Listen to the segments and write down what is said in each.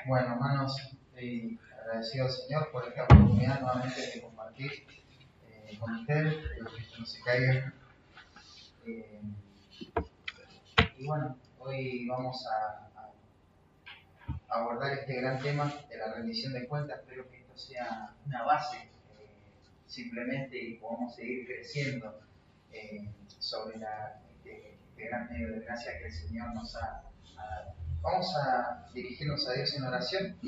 Bueno, hermanos, estoy agradecido al Señor por esta oportunidad nuevamente de compartir con ustedes, que no se caigan. Y bueno, hoy vamos a abordar este gran tema de la rendición de cuentas. Espero que esto sea una base simplemente y podamos seguir creciendo sobre este gran medio de gracia que el Señor nos ha dado. Vamos a dirigirnos a Dios en oración.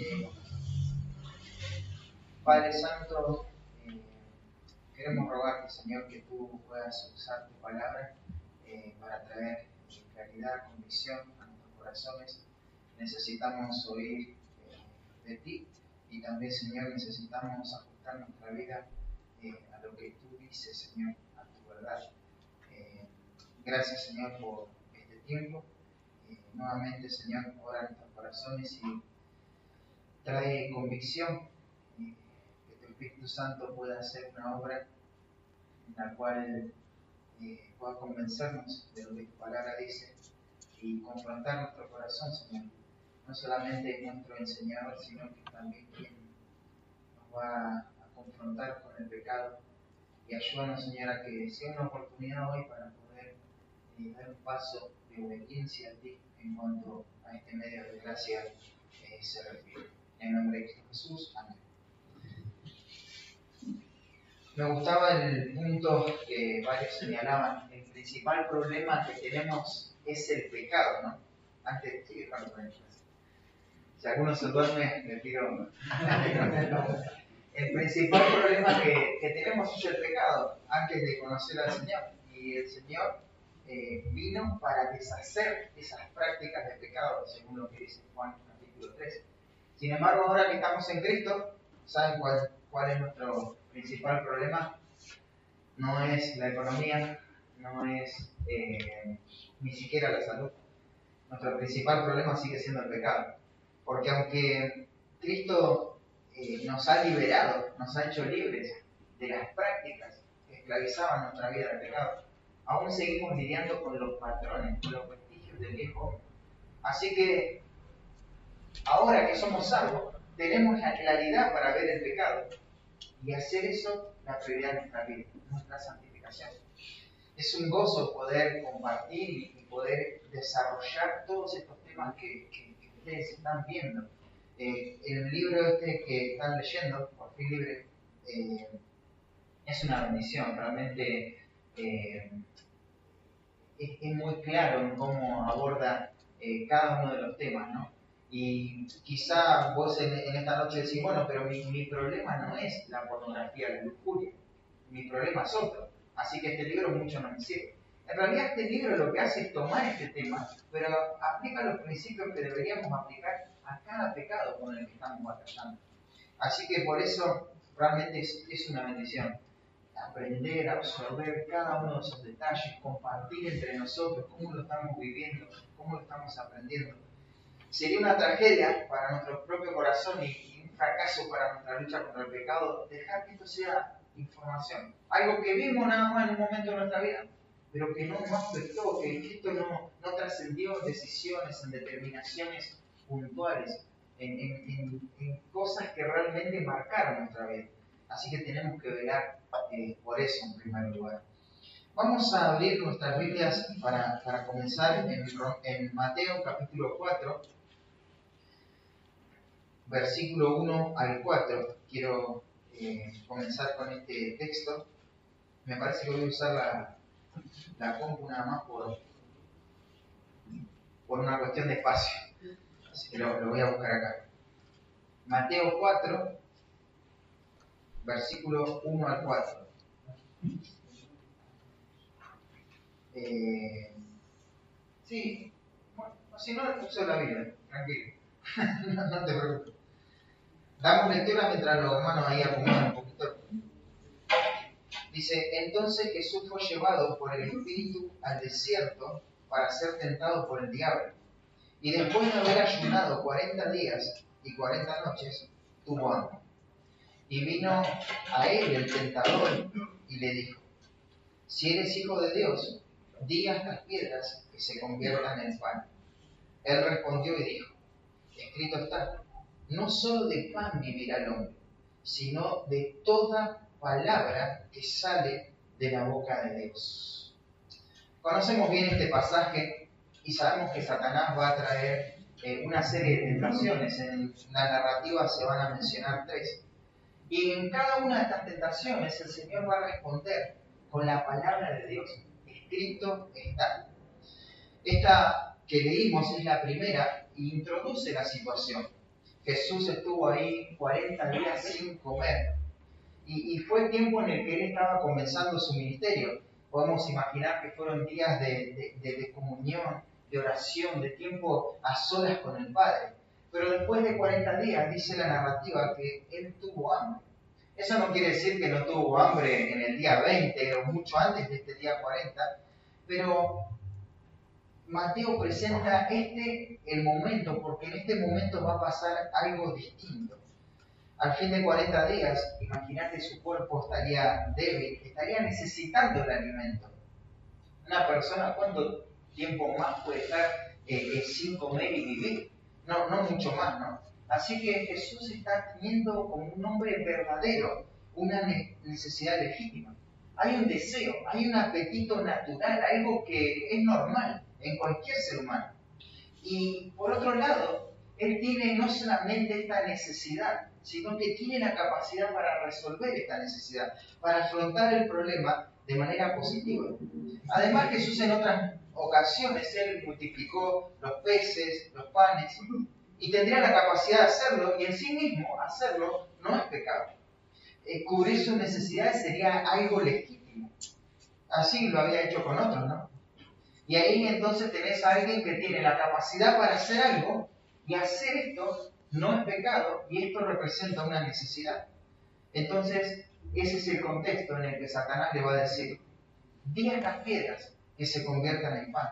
Padre Santo, queremos rogarte, Señor, que tú puedas usar tu palabra para traer claridad, convicción a nuestros corazones. Necesitamos oír de ti y también, Señor, necesitamos ajustar nuestra vida a lo que tú dices, Señor, a tu verdad. Gracias, Señor, por este tiempo. Nuevamente, Señor, ora en nuestros corazones y trae convicción. Que tu Espíritu Santo pueda hacer una obra en la cual pueda convencernos de lo que tu palabra dice y confrontar nuestro corazón, Señor. No solamente es nuestro enseñador, sino que también quien nos va a confrontar con el pecado. Y ayúdanos, Señor, a que sea una oportunidad hoy para poder dar un paso de obediencia a ti en cuanto a este medio de gracia se refiere. En el nombre de Cristo Jesús. Amén. Me gustaba el punto que varios señalaban. El principal problema que tenemos es el pecado, ¿no? Antes de dejarlo con ellos. Si alguno se duerme, le pido. El principal problema que tenemos es el pecado, antes de conocer al Señor. Y el Señor vino para deshacer esas prácticas de pecado, según lo que dice Juan capítulo 3. Sin embargo, ahora que estamos en Cristo, ¿saben cuál es nuestro principal problema? No es la economía, no es ni siquiera la salud. Nuestro principal problema sigue siendo el pecado. Porque aunque Cristo nos ha liberado, nos ha hecho libres de las prácticas que esclavizaban nuestra vida de pecado, aún seguimos lidiando con los patrones, con los vestigios del viejo hombre. Así que, ahora que somos salvos, tenemos la claridad para ver el pecado y hacer eso la prioridad de nuestra vida, nuestra santificación. Es un gozo poder compartir y poder desarrollar todos estos temas que ustedes están viendo. El libro este que están leyendo, Por fin libre, es una bendición. Realmente es muy claro en cómo aborda cada uno de los temas, ¿no? Y quizá vos en esta noche decís, bueno, pero mi problema no es la pornografía, la lujuria. Mi problema es otro. Así que este libro mucho no me sirve. En realidad este libro lo que hace es tomar este tema, pero aplica los principios que deberíamos aplicar a cada pecado con el que estamos batallando. Así que por eso realmente es una bendición. Aprender a absorber cada uno de esos detalles, compartir entre nosotros cómo lo estamos viviendo, cómo lo estamos aprendiendo. Sería una tragedia para nuestro propio corazón y un fracaso para nuestra lucha contra el pecado dejar que esto sea información. Algo que vimos nada más en un momento de nuestra vida, pero que no afectó, que esto no trascendió en decisiones, en determinaciones puntuales, en cosas que realmente marcaron nuestra vida. Así que tenemos que velar por eso en primer lugar. Vamos a abrir nuestras Biblias para comenzar en Mateo capítulo 4, versículo 1 al 4. Quiero comenzar con este texto. Me parece que voy a usar la compu nada más por una cuestión de espacio. Así que lo voy a buscar acá. Mateo 4, versículo 1 al 4. Sí, bueno, si no, uso la Biblia, tranquilo. No te preocupes. Damos lectura mientras los hermanos ahí acomodan un poquito. Dice, entonces Jesús fue llevado por el Espíritu al desierto para ser tentado por el diablo. Y después de haber ayunado 40 días y 40 noches, tuvo hambre. Y vino a él el tentador y le dijo, si eres hijo de Dios, di a estas piedras que se conviertan en pan. Él respondió y dijo, escrito está, no solo de pan vivirá el hombre, sino de toda palabra que sale de la boca de Dios. Conocemos bien este pasaje y sabemos que Satanás va a traer una serie de tentaciones. En la narrativa se van a mencionar 3. Y en cada una de estas tentaciones el Señor va a responder con la palabra de Dios. Escrito está. Esta que leímos es la primera y introduce la situación. Jesús estuvo ahí 40 días sin comer. Y fue el tiempo en el que Él estaba comenzando su ministerio. Podemos imaginar que fueron días de comunión, de oración, de tiempo a solas con el Padre. Pero después de 40 días, dice la narrativa, que Él tuvo hambre. Eso no quiere decir que no tuvo hambre en el día 20 o mucho antes de este día 40, pero Mateo presenta el momento, porque en este momento va a pasar algo distinto. Al fin de 40 días, imagínate, su cuerpo estaría débil, estaría necesitando el alimento. Una persona, ¿cuánto tiempo más puede estar sin comer y vivir? No mucho más, ¿no? Así que Jesús está teniendo como un hombre verdadero una necesidad legítima. Hay un deseo, hay un apetito natural, algo que es normal en cualquier ser humano. Y por otro lado, Él tiene no solamente esta necesidad, sino que tiene la capacidad para resolver esta necesidad, para afrontar el problema de manera positiva. Además, Jesús en otras ocasiones, Él multiplicó los peces, los panes, y tendría la capacidad de hacerlo, y en sí mismo hacerlo no es pecado. Cubrir sus necesidades sería algo legítimo. Así lo había hecho con otros, ¿no? Y ahí entonces tenés a alguien que tiene la capacidad para hacer algo, y hacer esto no es pecado, y esto representa una necesidad. Entonces, ese es el contexto en el que Satanás le va a decir: di a estas piedras que se conviertan en pan.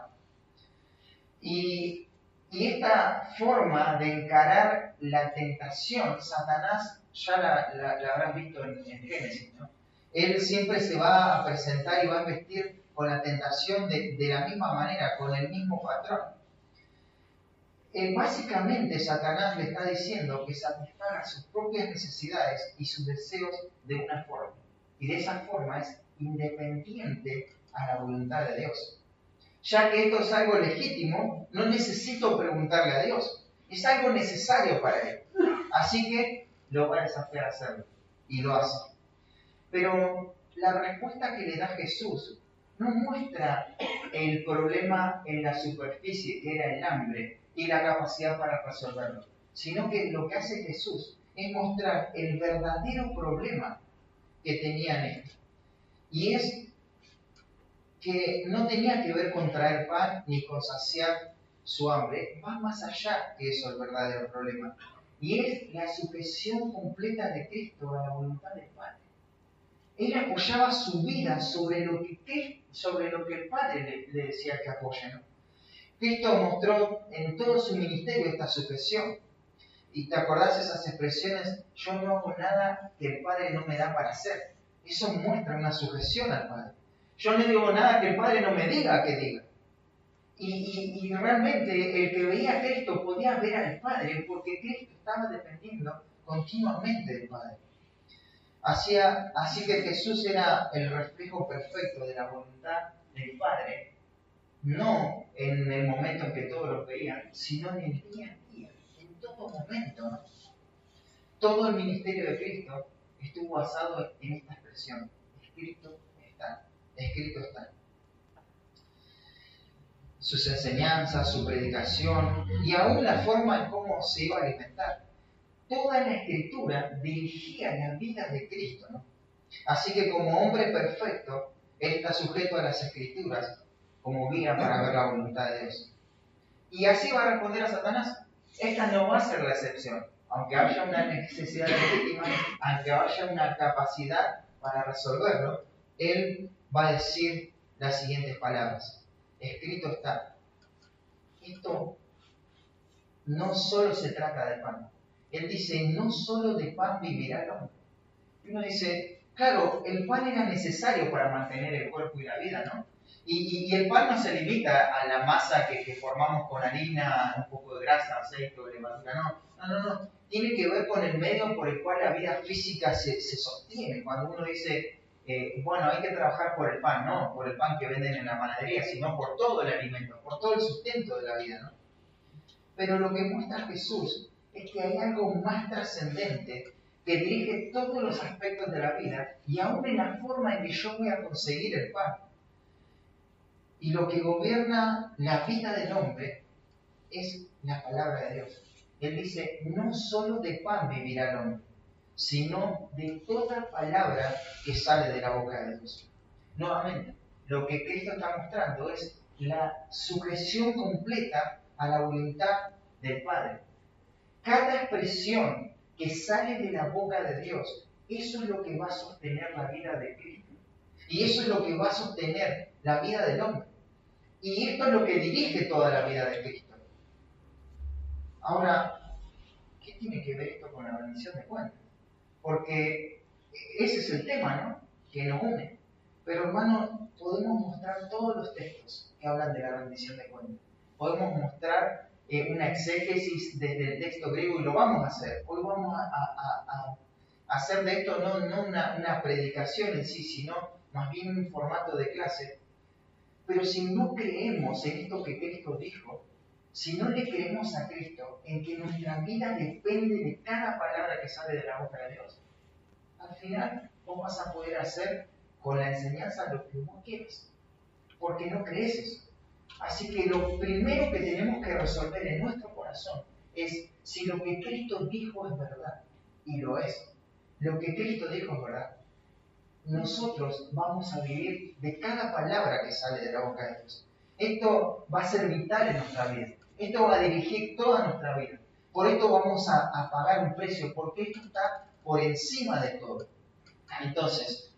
Y esta forma de encarar la tentación, Satanás ya la habrás visto en Génesis, ¿no? Él siempre se va a presentar y va a vestir con la tentación de la misma manera, con el mismo patrón. Básicamente Satanás le está diciendo que satisfaga sus propias necesidades y sus deseos de una forma. Y de esa forma es independiente a la voluntad de Dios. Ya que esto es algo legítimo, no necesito preguntarle a Dios. Es algo necesario para Él. Así que lo va a desafiar a hacerlo. Y lo hace. Pero la respuesta que le da Jesús no muestra el problema en la superficie, que era el hambre, y la capacidad para resolverlo, sino que lo que hace Jesús es mostrar el verdadero problema que tenían ellos. Y es que no tenía que ver con traer pan ni con saciar su hambre, va más allá que eso el verdadero problema. Y es la sujeción completa de Cristo a la voluntad del Padre. Él apoyaba su vida sobre lo que el Padre le decía que apoye, ¿no? Cristo mostró en todo su ministerio esta sujeción. Y te acordás esas expresiones: yo no hago nada que el Padre no me da para hacer. Eso muestra una sujeción al Padre. Yo no digo nada que el Padre no me diga que diga. Y realmente el que veía a Cristo podía ver al Padre, porque Cristo estaba dependiendo continuamente del Padre. Así que Jesús era el reflejo perfecto de la voluntad del Padre, no en el momento en que todos lo veían, sino en el día a día, en todo momento, ¿no? Todo el ministerio de Cristo estuvo basado en esta expresión: escrito está, escrito está. Sus enseñanzas, su predicación y aún la forma en cómo se iba a alimentar. Toda la Escritura dirigía la vida de Cristo, ¿no? Así que como hombre perfecto, Él está sujeto a las Escrituras como guía para ver la voluntad de Dios. Y así va a responder a Satanás: esta no va a ser la excepción. Aunque haya una necesidad legítima, aunque haya una capacidad para resolverlo, Él va a decir las siguientes palabras: escrito está. Esto no solo se trata de pan. Él dice: no solo de pan vivirá el hombre. Y uno dice: claro, el pan era necesario para mantener el cuerpo y la vida, ¿no? Y el pan no se limita a la masa que formamos con harina, un poco de grasa, aceite o levadura, no. tiene que ver con el medio por el cual la vida física se sostiene. Cuando uno dice, bueno, hay que trabajar por el pan, no por el pan que venden en la panadería, sino por todo el alimento, por todo el sustento de la vida, ¿no? Pero lo que muestra Jesús es que hay algo más trascendente que dirige todos los aspectos de la vida y aún en la forma en que yo voy a conseguir el pan. Y lo que gobierna la vida del hombre es la palabra de Dios. Él dice, no solo de pan vivirá el hombre, sino de toda palabra que sale de la boca de Dios. Nuevamente, lo que Cristo está mostrando es la sujeción completa a la voluntad del Padre. Cada expresión que sale de la boca de Dios, eso es lo que va a sostener la vida de Cristo. Y eso es lo que va a sostener la vida del hombre. Y esto es lo que dirige toda la vida de Cristo. Ahora, ¿qué tiene que ver esto con la rendición de cuentas? Porque ese es el tema, ¿no?, que nos une. Pero hermanos, podemos mostrar todos los textos que hablan de la rendición de cuentas. Podemos mostrar una exégesis desde el texto griego y lo vamos a hacer. Hoy vamos a hacer de esto no una predicación en sí, sino más bien un formato de clase. Pero si no creemos en esto que Cristo dijo, si no le creemos a Cristo en que nuestra vida depende de cada palabra que sale de la boca de Dios, al final vos vas a poder hacer con la enseñanza lo que vos quieras, porque no crees eso. Así que lo primero que tenemos que resolver en nuestro corazón es si lo que Cristo dijo es verdad, y lo es. Lo que Cristo dijo es verdad. Nosotros vamos a vivir de cada palabra que sale de la boca de Dios. Esto va a ser vital en nuestra vida. Esto va a dirigir toda nuestra vida. Por esto vamos a pagar un precio, porque esto está por encima de todo. Entonces,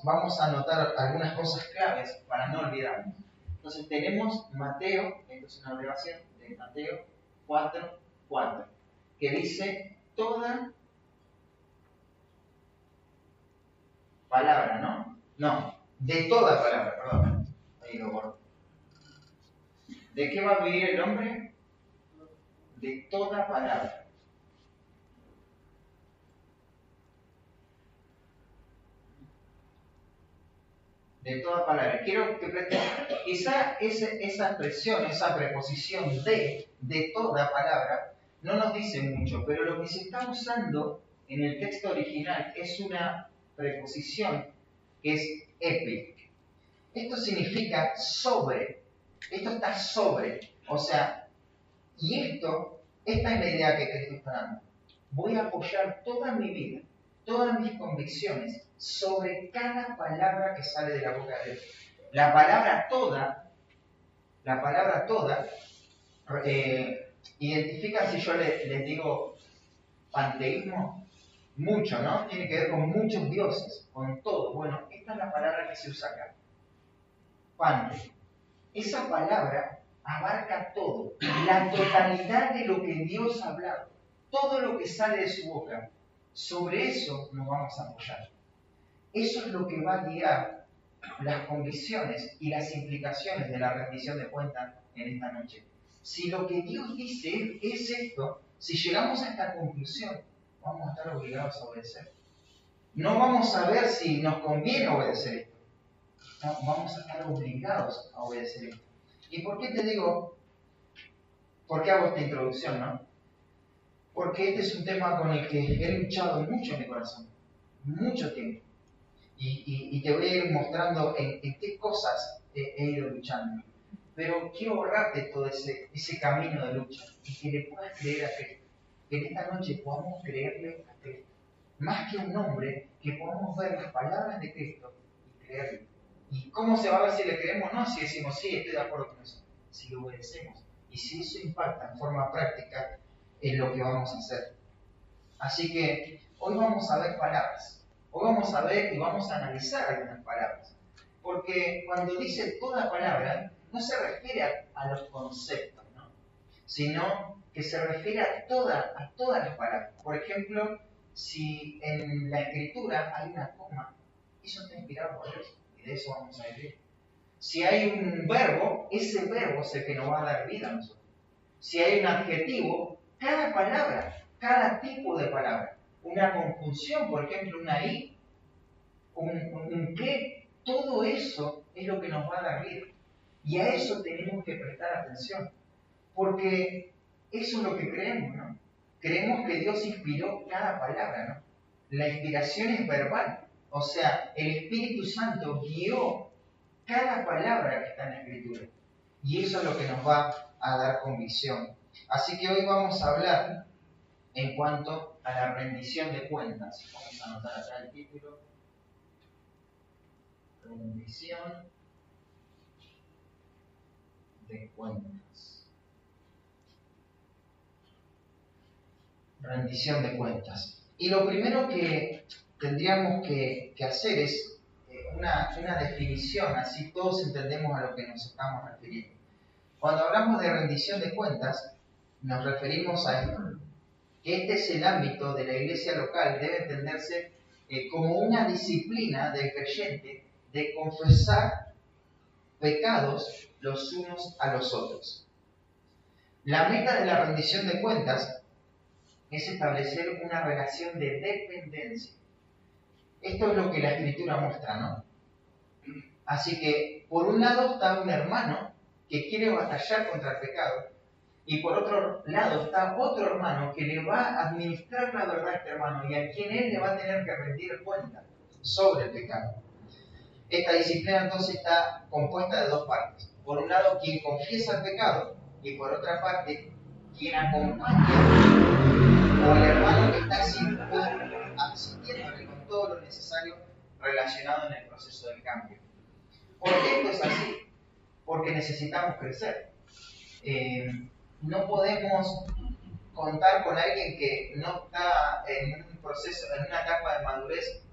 vamos a anotar algunas cosas claves para no olvidarnos. Entonces, tenemos Mateo, esto es una abreviación de Mateo 4:4, que dice toda palabra, ¿no? No, de toda palabra, perdón. Ahí lo borro. ¿De qué va a vivir el hombre? De toda palabra. De toda palabra. Quiero que presten. Quizá esa expresión, esa preposición de toda palabra, no nos dice mucho, pero lo que se está usando en el texto original es una preposición que es epi. Esto significa sobre. Esto está sobre. O sea, y esta es la idea que Cristo está dando. Voy a apoyar toda mi vida, todas mis convicciones sobre cada palabra que sale de la boca de Dios. La palabra toda, identifica, si yo les digo panteísmo, mucho, ¿no? Tiene que ver con muchos dioses, con todo. Bueno, esta es la palabra que se usa acá. Pante. Esa palabra abarca todo, la totalidad de lo que Dios ha hablado, todo lo que sale de su boca. Sobre eso nos vamos a apoyar. Eso es lo que va a guiar las convicciones y las implicaciones de la rendición de cuentas en esta noche. Si lo que Dios dice es esto, si llegamos a esta conclusión, vamos a estar obligados a obedecer. No vamos a ver si nos conviene obedecer esto. No, vamos a estar obligados a obedecer esto. ¿Y por qué te digo? ¿Por qué hago esta introducción, no? Porque este es un tema con el que he luchado mucho en mi corazón, mucho tiempo. Y te voy a ir mostrando en qué cosas he ido luchando. Pero quiero borrarte todo ese camino de lucha y que le puedas creer a Cristo. Que en esta noche podamos creerle a Cristo. Más que un nombre, que podamos ver las palabras de Cristo y creerle. ¿Y cómo se va a ver si le creemos? No, si decimos sí, estoy de acuerdo con eso. Si lo obedecemos. Y si eso impacta en forma práctica en lo que vamos a hacer. Así que hoy vamos a ver palabras. Hoy vamos a ver y vamos a analizar algunas palabras. Porque cuando dice toda palabra, no se refiere a los conceptos, ¿no? Sino que se refiere a todas las palabras. Por ejemplo, si en la escritura hay una coma, eso está inspirado por Dios. Y de eso vamos a vivir. Si hay un verbo, ese verbo es el que nos va a dar vida a nosotros. Si hay un adjetivo, cada palabra cada tipo de palabra. Una conjunción, por ejemplo, una I, un qué, todo eso es lo que nos va a dar vida. Y a eso tenemos que prestar atención, porque eso es lo que creemos, ¿no? Creemos que Dios inspiró cada palabra, ¿no? La inspiración es verbal, o sea, el Espíritu Santo guió cada palabra que está en la Escritura. Y eso es lo que nos va a dar convicción. Así que hoy vamos a hablar en cuanto a la rendición de cuentas. Vamos a anotar acá el título. Rendición de cuentas. Rendición de cuentas. Y lo primero que tendríamos que hacer es una definición, así todos entendemos a lo que nos estamos refiriendo. Cuando hablamos de rendición de cuentas, nos referimos a esto, que este es el ámbito de la iglesia local, debe entenderse como una disciplina del creyente de confesar pecados los unos a los otros. La meta de la rendición de cuentas es establecer una relación de dependencia. Esto es lo que la Escritura muestra, ¿no? Así que, por un lado está un hermano que quiere batallar contra el pecado, y por otro lado está otro hermano que le va a administrar la verdad a este hermano y a quien él le va a tener que rendir cuenta sobre el pecado. Esta disciplina entonces está compuesta de dos partes. Por un lado, quien confiesa el pecado, y por otra parte, quien acompaña o el hermano que está asistiéndole con todo lo necesario relacionado en el proceso del cambio. ¿Por qué esto es así? Porque necesitamos crecer. No podemos contar con alguien que no está en un proceso, en una etapa de madurez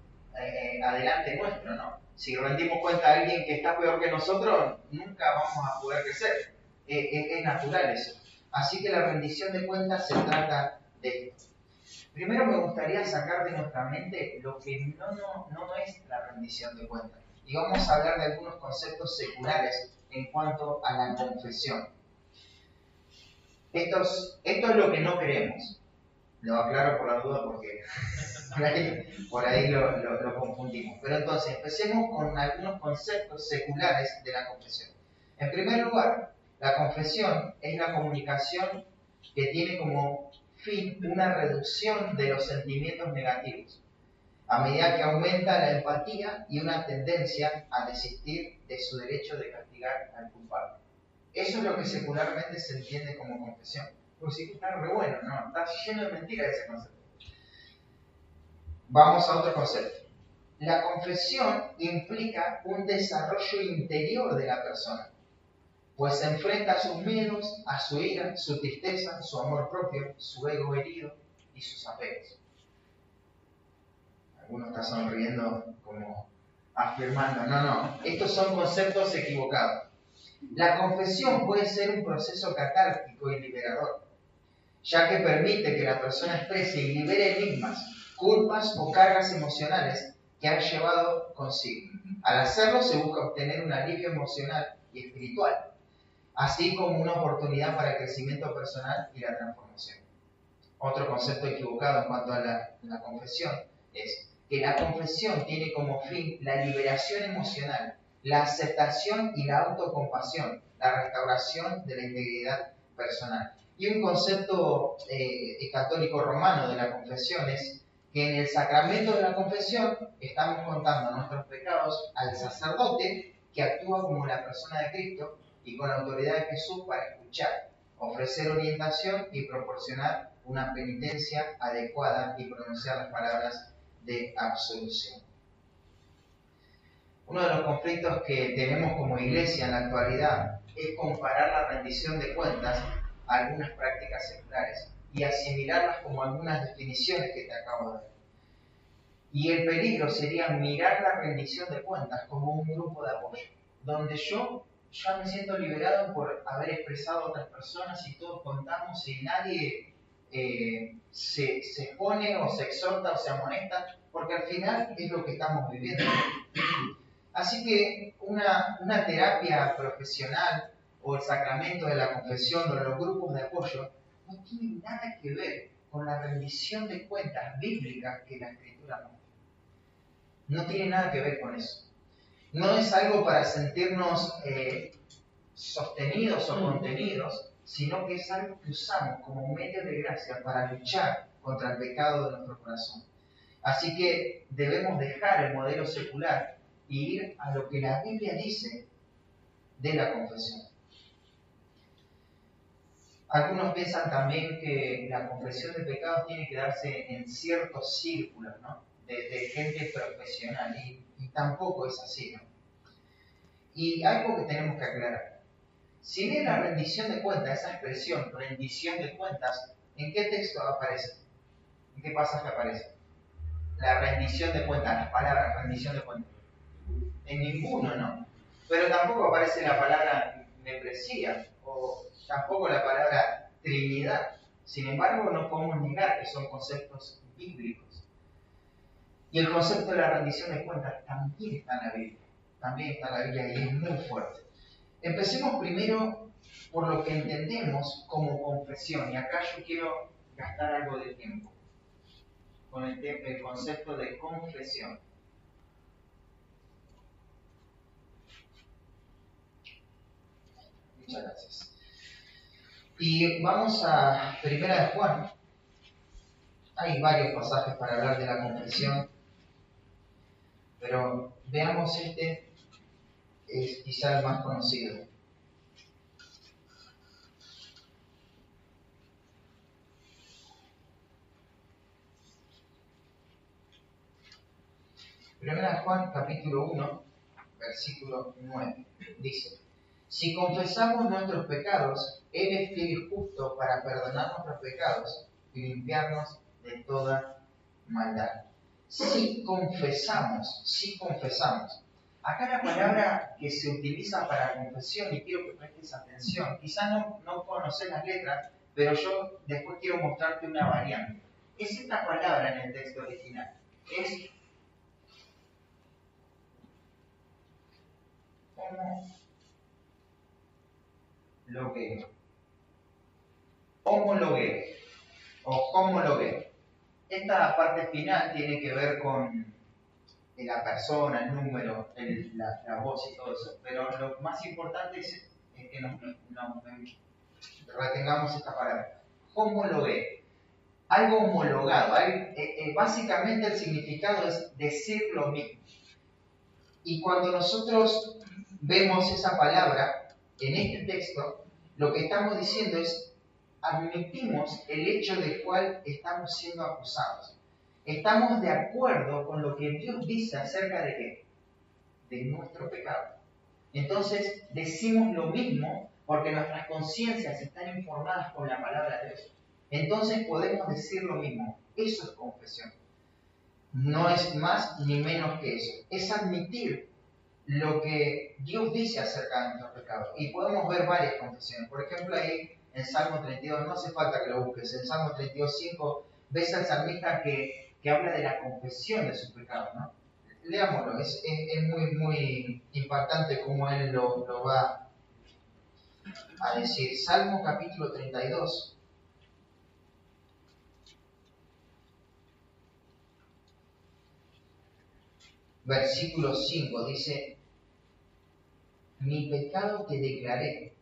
adelante nuestro, ¿no? Si rendimos cuenta a alguien que está peor que nosotros, nunca vamos a poder crecer. Es natural eso. Así que la rendición de cuentas se trata de esto. Primero me gustaría sacar de nuestra mente lo que no es la rendición de cuentas. Y vamos a hablar de algunos conceptos seculares en cuanto a la confesión. Esto es lo que no creemos. Lo aclaro por la duda porque por ahí lo confundimos. Pero entonces, empecemos con algunos conceptos seculares de la confesión. En primer lugar, la confesión es la comunicación que tiene como fin una reducción de los sentimientos negativos, a medida que aumenta la empatía y una tendencia a desistir de su derecho de castigar al culpable. Eso es lo que secularmente se entiende como confesión. Pues sí, está re bueno, ¿no? Está lleno de mentiras ese concepto. Vamos a otro concepto. La confesión implica un desarrollo interior de la persona, pues se enfrenta a sus miedos, a su ira, su tristeza, su amor propio, su ego herido y sus apegos. Algunos están sonriendo como afirmando, no, estos son conceptos equivocados. La confesión puede ser un proceso catártico y liberador, ya que permite que la persona exprese y libere enigmas, culpas o cargas emocionales que han llevado consigo. Al hacerlo se busca obtener un alivio emocional y espiritual, así como una oportunidad para el crecimiento personal y la transformación. Otro concepto equivocado en cuanto a la confesión es que la confesión tiene como fin la liberación emocional, la aceptación y la autocompasión, la restauración de la integridad personal. Y un concepto católico romano de la confesión es que en el sacramento de la confesión estamos contando nuestros pecados al sacerdote que actúa como la persona de Cristo y con la autoridad de Jesús para escuchar, ofrecer orientación y proporcionar una penitencia adecuada y pronunciar las palabras de absolución. Uno de los conflictos que tenemos como iglesia en la actualidad es comparar la rendición de cuentas a algunas prácticas seculares y asimilarlas como algunas definiciones que te acabo de dar. Y el peligro sería mirar la rendición de cuentas como un grupo de apoyo, donde yo ya me siento liberado por haber expresado a otras personas y todos contamos y nadie se expone o se exhorta o se amonesta, porque al final es lo que estamos viviendo. Así que una terapia profesional o el sacramento de la confesión o los grupos de apoyo no tiene nada que ver con la rendición de cuentas bíblicas que la Escritura nos da. No tiene nada que ver con eso. No es algo para sentirnos sostenidos o contenidos, sino que es algo que usamos como medio de gracia para luchar contra el pecado de nuestro corazón. Así que debemos dejar el modelo secular y ir a lo que la Biblia dice de la confesión. Algunos piensan también que la confesión de pecados tiene que darse en ciertos círculos, ¿no? de gente profesional, y tampoco es así, ¿no? Y algo que tenemos que aclarar. Si bien la rendición de cuentas, esa expresión, rendición de cuentas, ¿en qué texto aparece? ¿En qué pasaje aparece? La rendición de cuentas, las palabras rendición de cuentas. En ninguno, ¿no? Pero tampoco aparece la palabra membresía, o tampoco la palabra Trinidad. Sin embargo, no podemos negar que son conceptos bíblicos. Y el concepto de la rendición de cuentas también está en la Biblia. También está en la Biblia y es muy fuerte. Empecemos primero por lo que entendemos como confesión. Y acá yo quiero gastar algo de tiempo con el concepto de confesión. Muchas gracias. Y vamos a Primera de Juan. Hay varios pasajes para hablar de la confesión, pero veamos este, es quizá el más conocido. Primera de Juan, capítulo 1, versículo 9, dice: si confesamos nuestros pecados, Él es fiel y justo para perdonar nuestros pecados y limpiarnos de toda maldad. Si confesamos. Acá la palabra que se utiliza para confesión, y quiero que prestes atención, quizás no conoces las letras, pero yo después quiero mostrarte una variante. Es esta palabra en el texto original. Es homologueo o homologueo. Esta parte final tiene que ver con la persona, el número, la voz y todo eso. Pero lo más importante es que nos retengamos esta palabra. Homologueo. Algo homologado. Básicamente el significado es decir lo mismo. Y cuando nosotros vemos esa palabra en este texto, lo que estamos diciendo es: admitimos el hecho de cual estamos siendo acusados. Estamos de acuerdo con lo que Dios dice acerca de qué? De nuestro pecado. Entonces decimos lo mismo porque nuestras conciencias están informadas con la palabra de Dios. Entonces podemos decir lo mismo. Eso es confesión. No es más ni menos que eso. Es admitir lo que Dios dice acerca de nuestro pecado. Y podemos ver varias confesiones. Por ejemplo, ahí en Salmo 32, no hace falta que lo busques, en Salmo 32:5 ves al salmista que habla de la confesión de sus pecados, ¿no? Leámoslo, es muy impactante cómo él lo va a decir. Salmo capítulo 32. Versículo 5 dice: mi pecado te declaré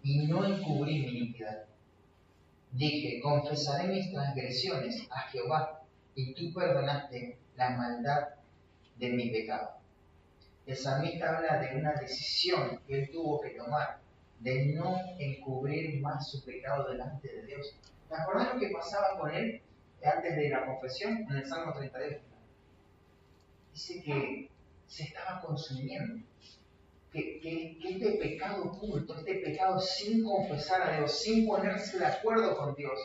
y no encubrí mi iniquidad. Dije: confesaré mis transgresiones a Jehová, y tú perdonaste la maldad de mi pecado. El salmista habla de una decisión que él tuvo que tomar, de no encubrir más su pecado delante de Dios. ¿Te acuerdas lo que pasaba con él antes de la confesión? En el Salmo 32. Dice que se estaba consumiendo. Que este pecado oculto, este pecado sin confesar a Dios, sin ponerse de acuerdo con Dios,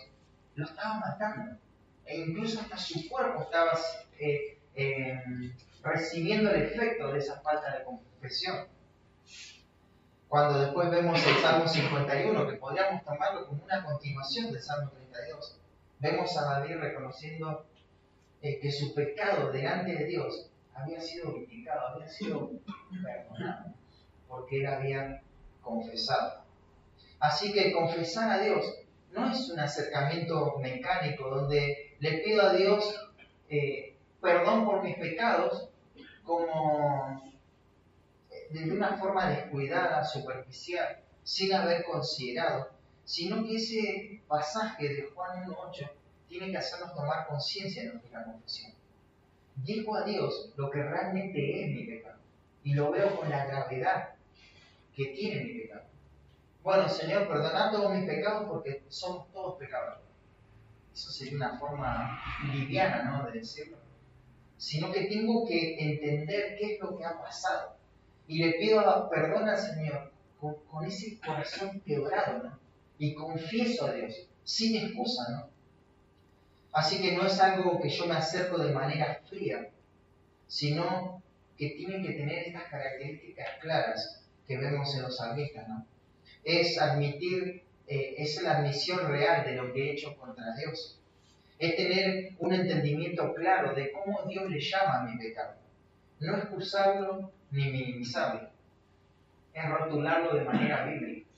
lo estaba matando. E incluso hasta su cuerpo estaba recibiendo el efecto de esa falta de confesión. Cuando después vemos el Salmo 51, que podríamos tomarlo como una continuación del Salmo 32, vemos a David reconociendo que su pecado delante de Dios había sido vindicado, había sido perdonado, porque él había confesado. Así que confesar a Dios no es un acercamiento mecánico donde le pido a Dios perdón por mis pecados como de una forma descuidada, superficial, sin haber considerado, sino que ese pasaje de Juan 1.8 tiene que hacernos tomar conciencia de nuestra confesión. Digo a Dios lo que realmente es mi pecado y lo veo con la gravedad que tiene mi pecado. Bueno, Señor, perdona todos mis pecados porque somos todos pecadores. Eso sería una forma liviana, ¿no?, de decirlo. Sino que tengo que entender qué es lo que ha pasado. Y le pido perdón al Señor con ese corazón quebrado, ¿no? Y confieso a Dios, sin excusa, ¿no? Así que no es algo que yo me acerco de manera fría, sino que tiene que tener estas características claras que vemos en los salmistas, ¿no? Es admitir, es la admisión real de lo que he hecho contra Dios. Es tener un entendimiento claro de cómo Dios le llama a mi pecado. No excusarlo ni minimizarlo. Es rotularlo de manera bíblica.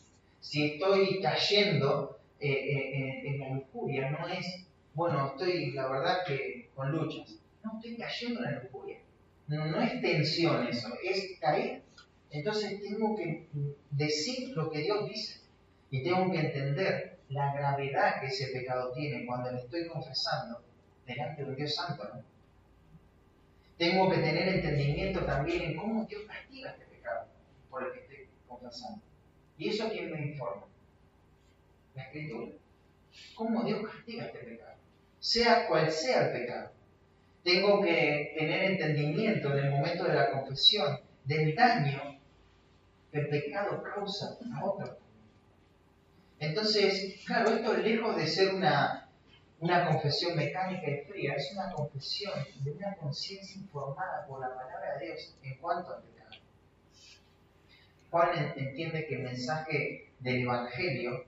Si estoy cayendo en la lujuria, no es, bueno, estoy, la verdad, que con luchas. No, estoy cayendo en la lujuria. No es tensión eso, es caer. Entonces tengo que decir lo que Dios dice. Y tengo que entender la gravedad que ese pecado tiene cuando le estoy confesando delante de un Dios santo, ¿no? Tengo que tener entendimiento también en cómo Dios castiga este pecado por el que estoy confesando. ¿Y eso quién me informa? La Escritura. ¿Cómo Dios castiga este pecado? Sea cual sea el pecado. Tengo que tener entendimiento en el momento de la confesión del daño que el pecado causa a otro. Entonces, claro, esto lejos de ser una confesión mecánica y fría, es una confesión de una conciencia informada por la palabra de Dios en cuanto al pecado. Juan entiende que el mensaje del Evangelio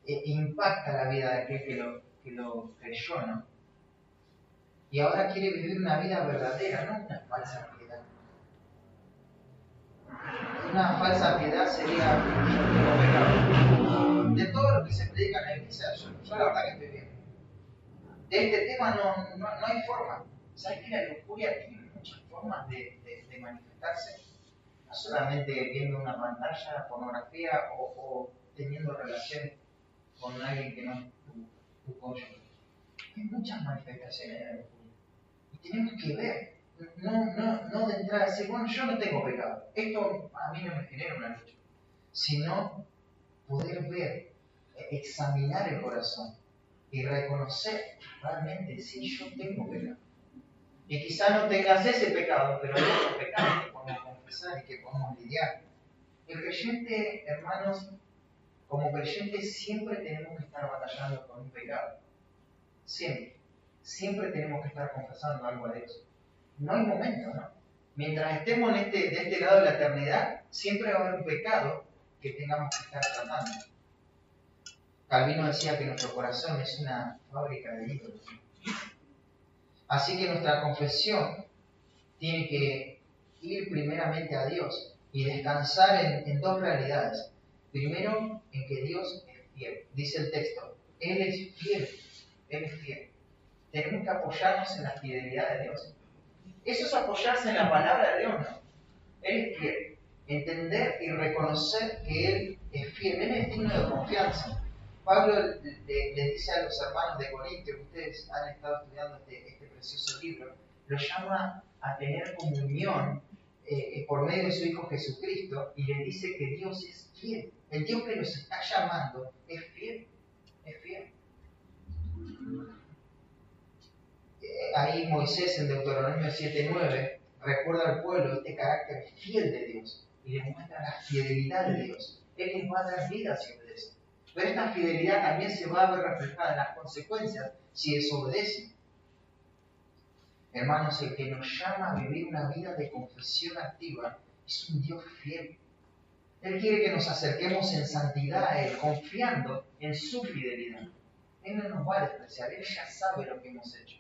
impacta la vida de aquel que lo creyó, ¿no? Y ahora quiere vivir una vida verdadera, no una falsa piedad. Una falsa piedad sería yo tengo pecado. De todo lo que se predica en la iglesia, yo la verdad que estoy bien. De este tema no hay forma. ¿Sabes que la lujuria tiene muchas formas de manifestarse? No solamente viendo una pantalla, pornografía o teniendo relaciones con alguien que no es tu cónyuge. Hay muchas manifestaciones de la lujuria. Y tenemos que ver, no de entrada decir, bueno, yo no tengo pecado. Esto a mí no me genera una lucha. Sino poder ver, examinar el corazón y reconocer realmente si yo tengo pecado. Y quizá no tengas ese pecado, pero hay otros pecados que podemos confesar y que podemos lidiar. El creyente, hermanos, como creyente siempre tenemos que estar batallando con un pecado. Siempre. Siempre tenemos que estar confesando algo a Dios. No hay momento, ¿no? Mientras estemos de este lado de la eternidad, siempre va a haber un pecado que tengamos que estar tratando. Calvino decía que nuestro corazón es una fábrica de ídolos. Así que nuestra confesión tiene que ir primeramente a Dios y descansar en dos realidades. Primero, en que Dios es fiel. Dice el texto, Él es fiel. Él es fiel. Tenemos que apoyarnos en la fidelidad de Dios. Eso es apoyarse en la palabra de Dios, ¿no? Él es fiel. Entender y reconocer que Él es fiel. Él es digno de confianza. Pablo le dice a los hermanos de Corintios, que ustedes han estado estudiando este precioso libro, los llama a tener comunión por medio de su Hijo Jesucristo y le dice que Dios es fiel. El Dios que los está llamando es fiel. Es fiel. Ahí Moisés en Deuteronomio 7:9 recuerda al pueblo este carácter fiel de Dios y les muestra la fidelidad de Dios. Él les va a dar vida si obedecen. Pero esta fidelidad también se va a ver reflejada en las consecuencias si desobedecen. Hermanos, el que nos llama a vivir una vida de confesión activa es un Dios fiel. Él quiere que nos acerquemos en santidad a Él, confiando en su fidelidad. Él no nos va a despreciar, Él ya sabe lo que hemos hecho.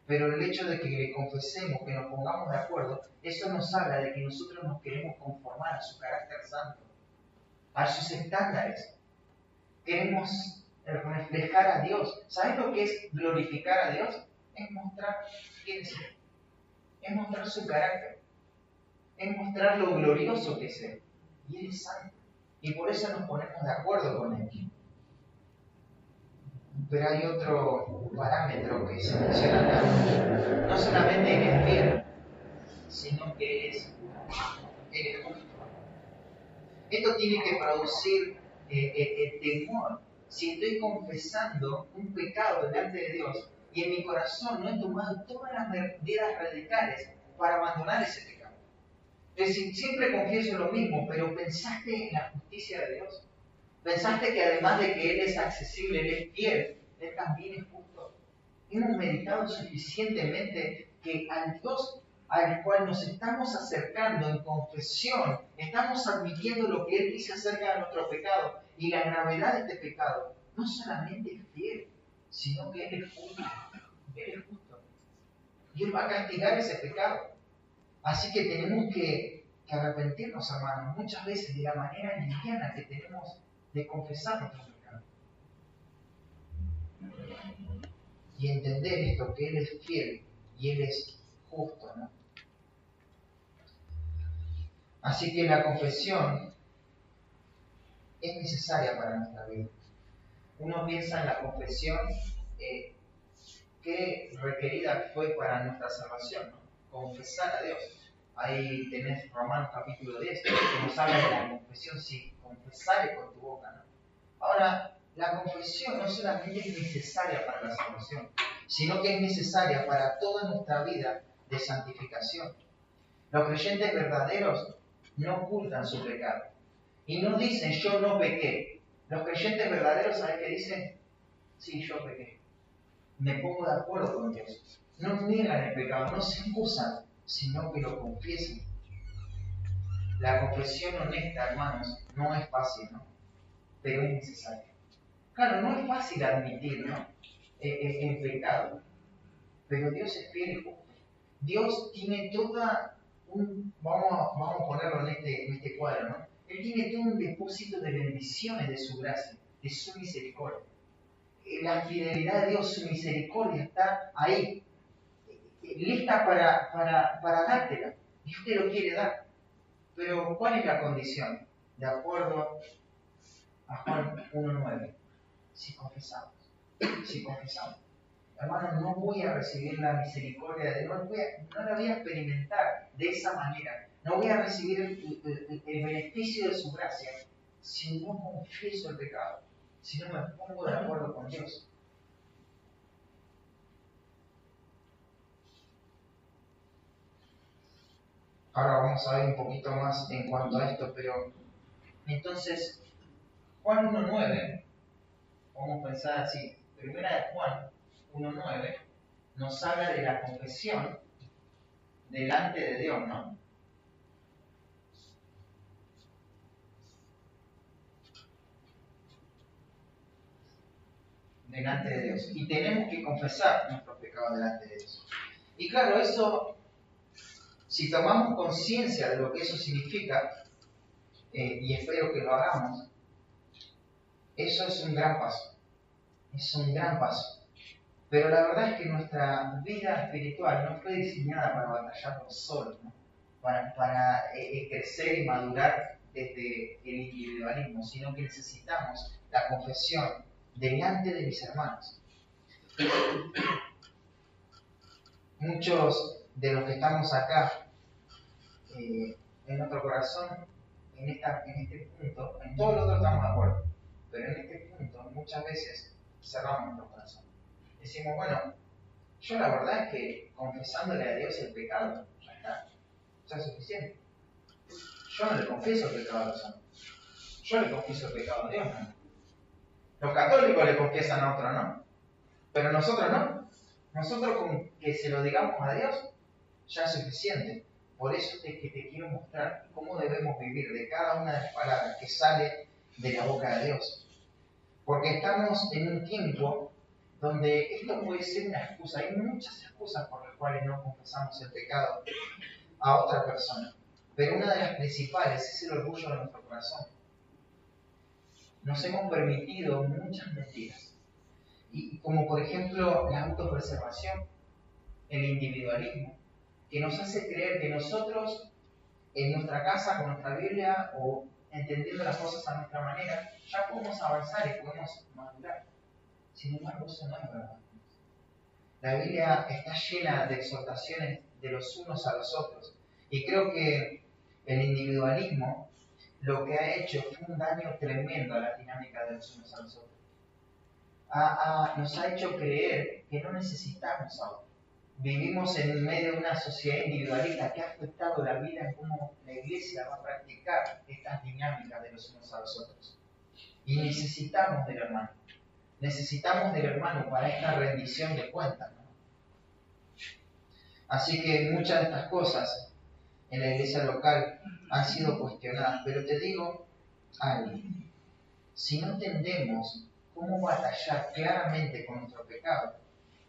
Pero el hecho de que le confesemos, que nos pongamos de acuerdo, eso nos habla de que nosotros nos queremos conformar a su carácter santo, a sus estándares. Queremos reflejar a Dios. ¿Sabes lo que es glorificar a Dios? Es mostrar quién es Él. Es mostrar su carácter. Es mostrar lo glorioso que es Él. Y Él es santo. Y por eso nos ponemos de acuerdo con Él. Pero hay otro parámetro que se menciona acá. No solamente Él es fiel, sino que Él es justo. Esto tiene que producir temor. Si estoy confesando un pecado delante de Dios y en mi corazón no he tomado todas las medidas radicales para abandonar ese pecado. Es decir, siempre confieso lo mismo, pero ¿pensaste en la justicia de Dios? ¿Pensaste que además de que Él es accesible, Él es fiel, Él también es justo? Hemos meditado suficientemente que al Dios al cual nos estamos acercando en confesión, estamos admitiendo lo que Él dice acerca de nuestro pecado y la gravedad de este pecado, no solamente es fiel, sino que Él es justo. Él es justo. Y Él va a castigar ese pecado. Así que tenemos que arrepentirnos, hermanos, muchas veces de la manera liviana que tenemos de confesar nuestros pecados. Y entender esto, que Él es fiel y Él es justo, ¿no? Así que la confesión es necesaria para nuestra vida. Uno piensa en la confesión que requerida fue para nuestra salvación, ¿no? Confesar a Dios. Ahí tenés Romanos capítulo 10, que nos habla de la confesión, si confesare con tu boca, ¿no? Ahora, la confesión no solamente es necesaria para la salvación, sino que es necesaria para toda nuestra vida de santificación. Los creyentes verdaderos no ocultan su pecado. Y no dicen, yo no pequé. Los creyentes verdaderos, ¿sabes qué dicen? Sí, yo pequé. Me pongo de acuerdo con Dios. No niegan el pecado, no se excusan, sino que lo confiesan. La confesión honesta, hermanos, no es fácil, ¿no? Pero es necesaria. Claro, no es fácil admitir, ¿no? El pecado. Pero Dios es fiel y justo. Dios tiene toda vamos a ponerlo en este cuadro, ¿no? Él tiene todo un depósito de bendiciones de su gracia, de su misericordia. La fidelidad de Dios, su misericordia está ahí, lista para dártela. Dios te lo quiere dar. Pero ¿cuál es la condición? De acuerdo a Juan 1:9. Si confesamos. Hermano, no voy a recibir la misericordia de Dios, no la voy a experimentar de esa manera. No voy a recibir el beneficio de su gracia si no confieso el pecado, si no me pongo de acuerdo con Dios. Ahora vamos a ver un poquito más en cuanto a esto, pero entonces, Juan 1:9, vamos a pensar así, primera de Juan 1:9, nos habla de la confesión delante de Dios, ¿no? Delante de Dios. Y tenemos que confesar nuestros pecados delante de Dios. Y claro, eso, si tomamos conciencia de lo que eso significa, y espero que lo hagamos, eso es un gran paso. Es un gran paso. Pero la verdad es que nuestra vida espiritual no fue diseñada para batallarnos solos, ¿no? Para crecer y madurar desde el individualismo, sino que necesitamos la confesión delante de mis hermanos. Muchos de los que estamos acá, en nuestro corazón, en este punto, en todo lo otro estamos de acuerdo, pero en este punto muchas veces cerramos nuestro corazón. Decimos, bueno, yo la verdad es que confesándole a Dios el pecado, ya es suficiente. Yo no le confieso el pecado a los hombres. Yo le confieso el pecado a Dios, ¿no? Los católicos le confiesan a otros, ¿no? Pero nosotros no. Nosotros con que se lo digamos a Dios, ya es suficiente. Por eso es que te quiero mostrar cómo debemos vivir de cada una de las palabras que sale de la boca de Dios. Porque estamos en un tiempo donde esto puede ser una excusa. Hay muchas excusas por las cuales no confesamos el pecado a otra persona. Pero una de las principales es el orgullo de nuestro corazón. nos hemos permitido muchas mentiras. Y como por ejemplo la autopreservación, el individualismo, que nos hace creer que nosotros en nuestra casa, con nuestra Biblia o entendiendo las cosas a nuestra manera, ya podemos avanzar y podemos madurar. Sin embargo, eso no es verdad. La Biblia está llena de exhortaciones de los unos a los otros. Y creo que el individualismo lo que ha hecho fue un daño tremendo a la dinámica de los unos a los otros. Nos ha hecho creer que no necesitamos a otros. Vivimos en medio de una sociedad individualista que ha afectado la vida en cómo la iglesia va a practicar estas dinámicas de los unos a los otros. Y necesitamos del hermano. Necesitamos del hermano para esta rendición de cuentas, ¿no? Así que muchas de estas cosas en la iglesia local han sido cuestionadas. Pero te digo algo. Si no entendemos cómo batallar claramente con nuestro pecado,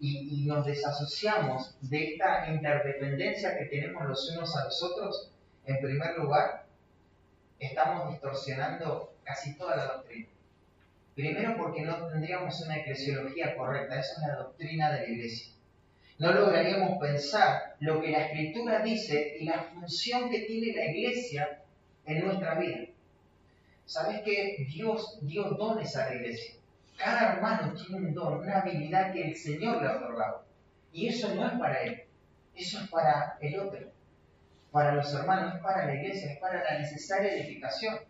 y nos desasociamos de esta interdependencia que tenemos los unos a los otros, en primer lugar, estamos distorsionando casi toda la doctrina. Primero porque no tendríamos una eclesiología correcta, esa es la doctrina de la iglesia. No lograríamos pensar lo que la Escritura dice y la función que tiene la iglesia en nuestra vida. ¿Sabes que Dios dio dones a la iglesia? Cada hermano tiene un don, una habilidad que el Señor le ha otorgado. Y eso no es para él, eso es para el otro, para los hermanos, es para la iglesia, es para la necesaria edificación.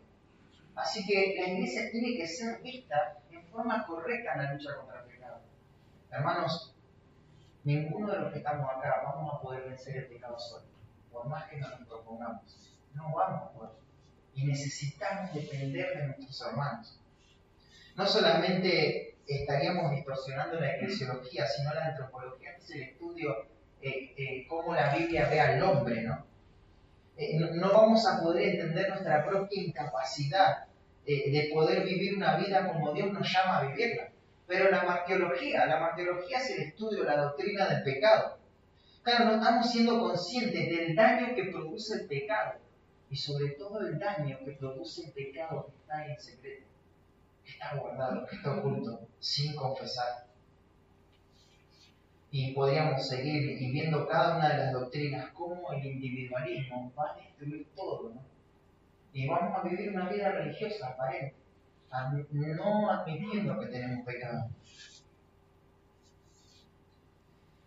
Así que la iglesia tiene que ser vista en forma correcta en la lucha contra el pecado. Hermanos, ninguno de los que estamos acá vamos a poder vencer el pecado solo, por más que nos lo propongamos. No vamos a poder. Y necesitamos depender de nuestros hermanos. No solamente estaríamos distorsionando la eclesiología, sino la antropología, que es el estudio cómo la Biblia ve al hombre, ¿no? No vamos a poder entender nuestra propia incapacidad de poder vivir una vida como Dios nos llama a vivirla. Pero la martiología es el estudio, la doctrina del pecado. Claro, no estamos siendo conscientes del daño que produce el pecado y sobre todo el daño que produce el pecado que está en secreto, que está guardado, que está oculto, sin confesar. Y podríamos seguir y viendo cada una de las doctrinas cómo el individualismo va a destruir todo, ¿no? Y vamos a vivir una vida religiosa aparente, no admitiendo que tenemos pecado.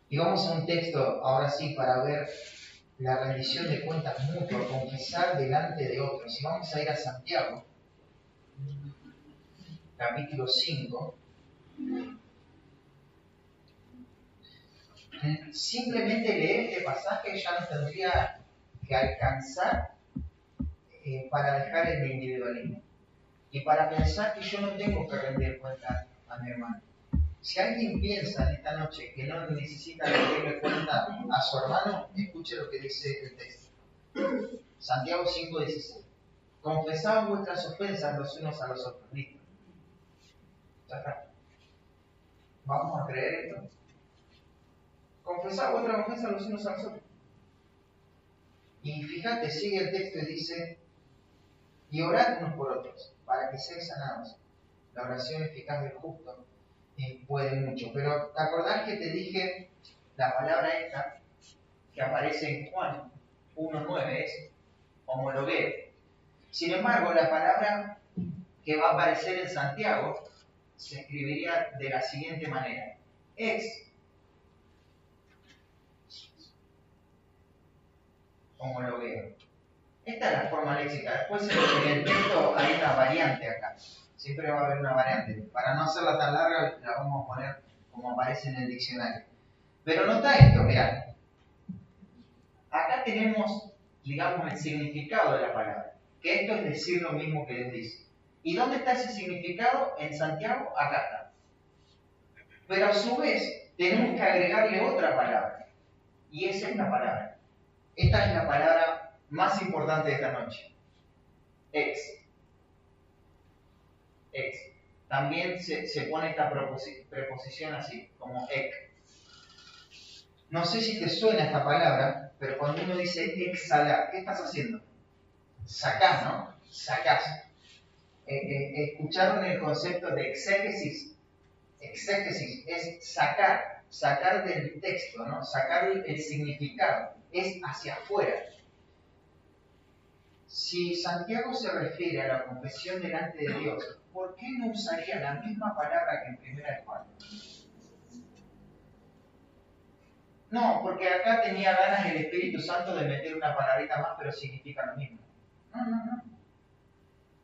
Y vamos a un texto, ahora sí, para ver la rendición de cuentas mutua, confesar delante de otros. Y vamos a ir a Santiago, capítulo 5. Simplemente leer este pasaje ya nos tendría que alcanzar para dejar el individualismo y para pensar que yo no tengo que rendir cuenta a mi hermano. Si alguien piensa en esta noche que no necesita rendirle cuenta a su hermano, escuche lo que dice el texto. Santiago 5:16. Confesad vuestras ofensas los unos a los otros. Listo. Ya está. ¿Vamos a creer esto? Confesad vuestras ofensas los unos a los otros. Y fíjate, sigue el texto y dice: y orad unos por otros, para que seáis sanados. La oración eficaz del justo puede mucho. Pero ¿te acordás que te dije la palabra esta que aparece en Juan 1:9? Es homologueo. Sin embargo, la palabra que va a aparecer en Santiago se escribiría de la siguiente manera: ex homologueo. Esta es la forma léxica. Después en el texto hay una variante acá. Siempre va a haber una variante. Para no hacerla tan larga, la vamos a poner como aparece en el diccionario. Pero nota esto, mirá. Acá tenemos, digamos, el significado de la palabra. Que esto es decir lo mismo que Dios dice. ¿Y dónde está ese significado? En Santiago, acá está. Pero a su vez, tenemos que agregarle otra palabra. Y esa es la palabra. Esta es la palabra más importante de esta noche. Ex. Ex. También se pone esta preposición así, como ek. No sé si te suena esta palabra, pero cuando uno dice exhalar, ¿qué estás haciendo? Sacás, ¿no? Sacás. ¿Escucharon el concepto de exégesis? Exégesis es sacar del texto, ¿no? Sacar el significado, es hacia afuera. Si Santiago se refiere a la confesión delante de Dios, ¿por qué no usaría la misma palabra que en Primera de Juan? No, porque acá tenía ganas el Espíritu Santo de meter una palabrita más, pero significa lo mismo. No.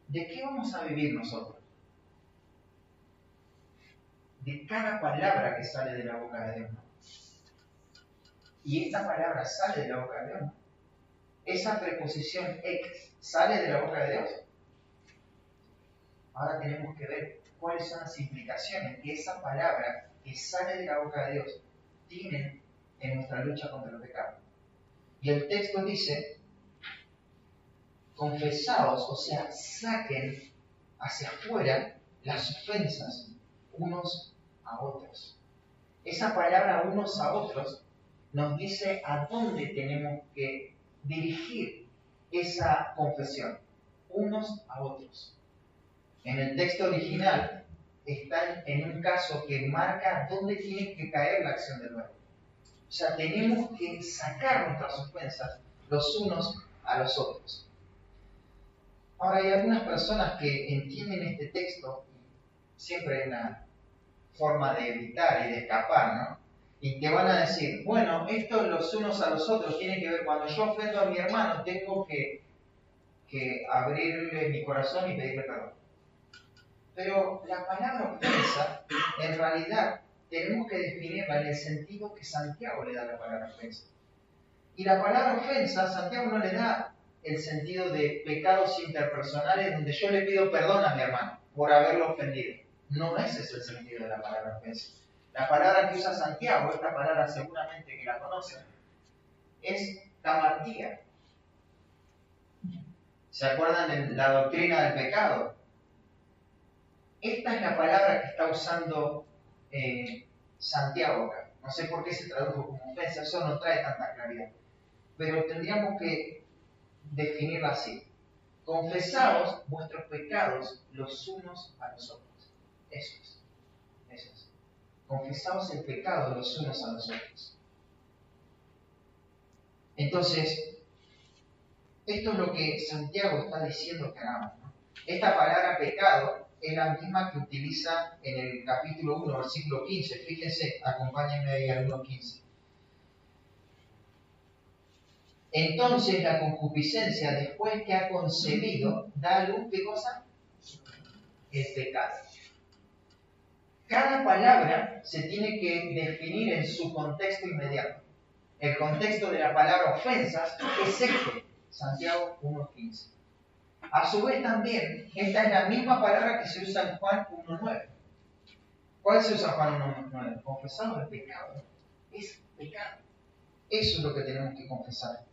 ¿De qué vamos a vivir nosotros? De cada palabra que sale de la boca de Dios, ¿no? Y esta palabra sale de la boca de Dios, ¿no? Esa preposición ex sale de la boca de Dios. Ahora tenemos que ver cuáles son las implicaciones que esa palabra que sale de la boca de Dios tiene en nuestra lucha contra el pecado. Y el texto dice, confesaos, o sea, saquen hacia afuera las ofensas unos a otros. Esa palabra unos a otros nos dice a dónde tenemos que dirigir esa confesión, unos a otros. En el texto original está en un caso que marca dónde tiene que caer la acción del verbo. O sea, tenemos que sacar nuestras ofensas los unos a los otros. Ahora, hay algunas personas que entienden este texto, y siempre hay una forma de evitar y de escapar, ¿no? Y te van a decir, bueno, esto los unos a los otros tiene que ver, cuando yo ofendo a mi hermano, tengo que abrirle mi corazón y pedirle perdón. Pero la palabra ofensa, en realidad, tenemos que definirla en el sentido que Santiago le da a la palabra ofensa. Y la palabra ofensa, Santiago no le da el sentido de pecados interpersonales donde yo le pido perdón a mi hermano por haberlo ofendido. No ese es el sentido de la palabra ofensa. La palabra que usa Santiago, esta palabra seguramente que la conocen, es camartía. ¿Se acuerdan de la doctrina del pecado? Esta es la palabra que está usando Santiago acá. No sé por qué se tradujo como ofensa, eso no trae tanta claridad. Pero tendríamos que definirla así. Confesaos vuestros pecados los unos a los otros. Eso es. Confesaos el pecado los unos a los otros. Entonces, esto es lo que Santiago está diciendo que hagamos, ¿no? Esta palabra pecado es la misma que utiliza en el capítulo 1, versículo 15. Fíjense, acompáñenme ahí al 1:15. Entonces la concupiscencia, después que ha concebido, da a luz, ¿qué cosa? El pecado. Cada palabra se tiene que definir en su contexto inmediato. El contexto de la palabra ofensas es este, Santiago 1:15. A su vez también, esta es la misma palabra que se usa en Juan 1:9. ¿Cuál se usa en Juan 1:9? Confesamos el pecado. Es pecado. Eso es lo que tenemos que confesar.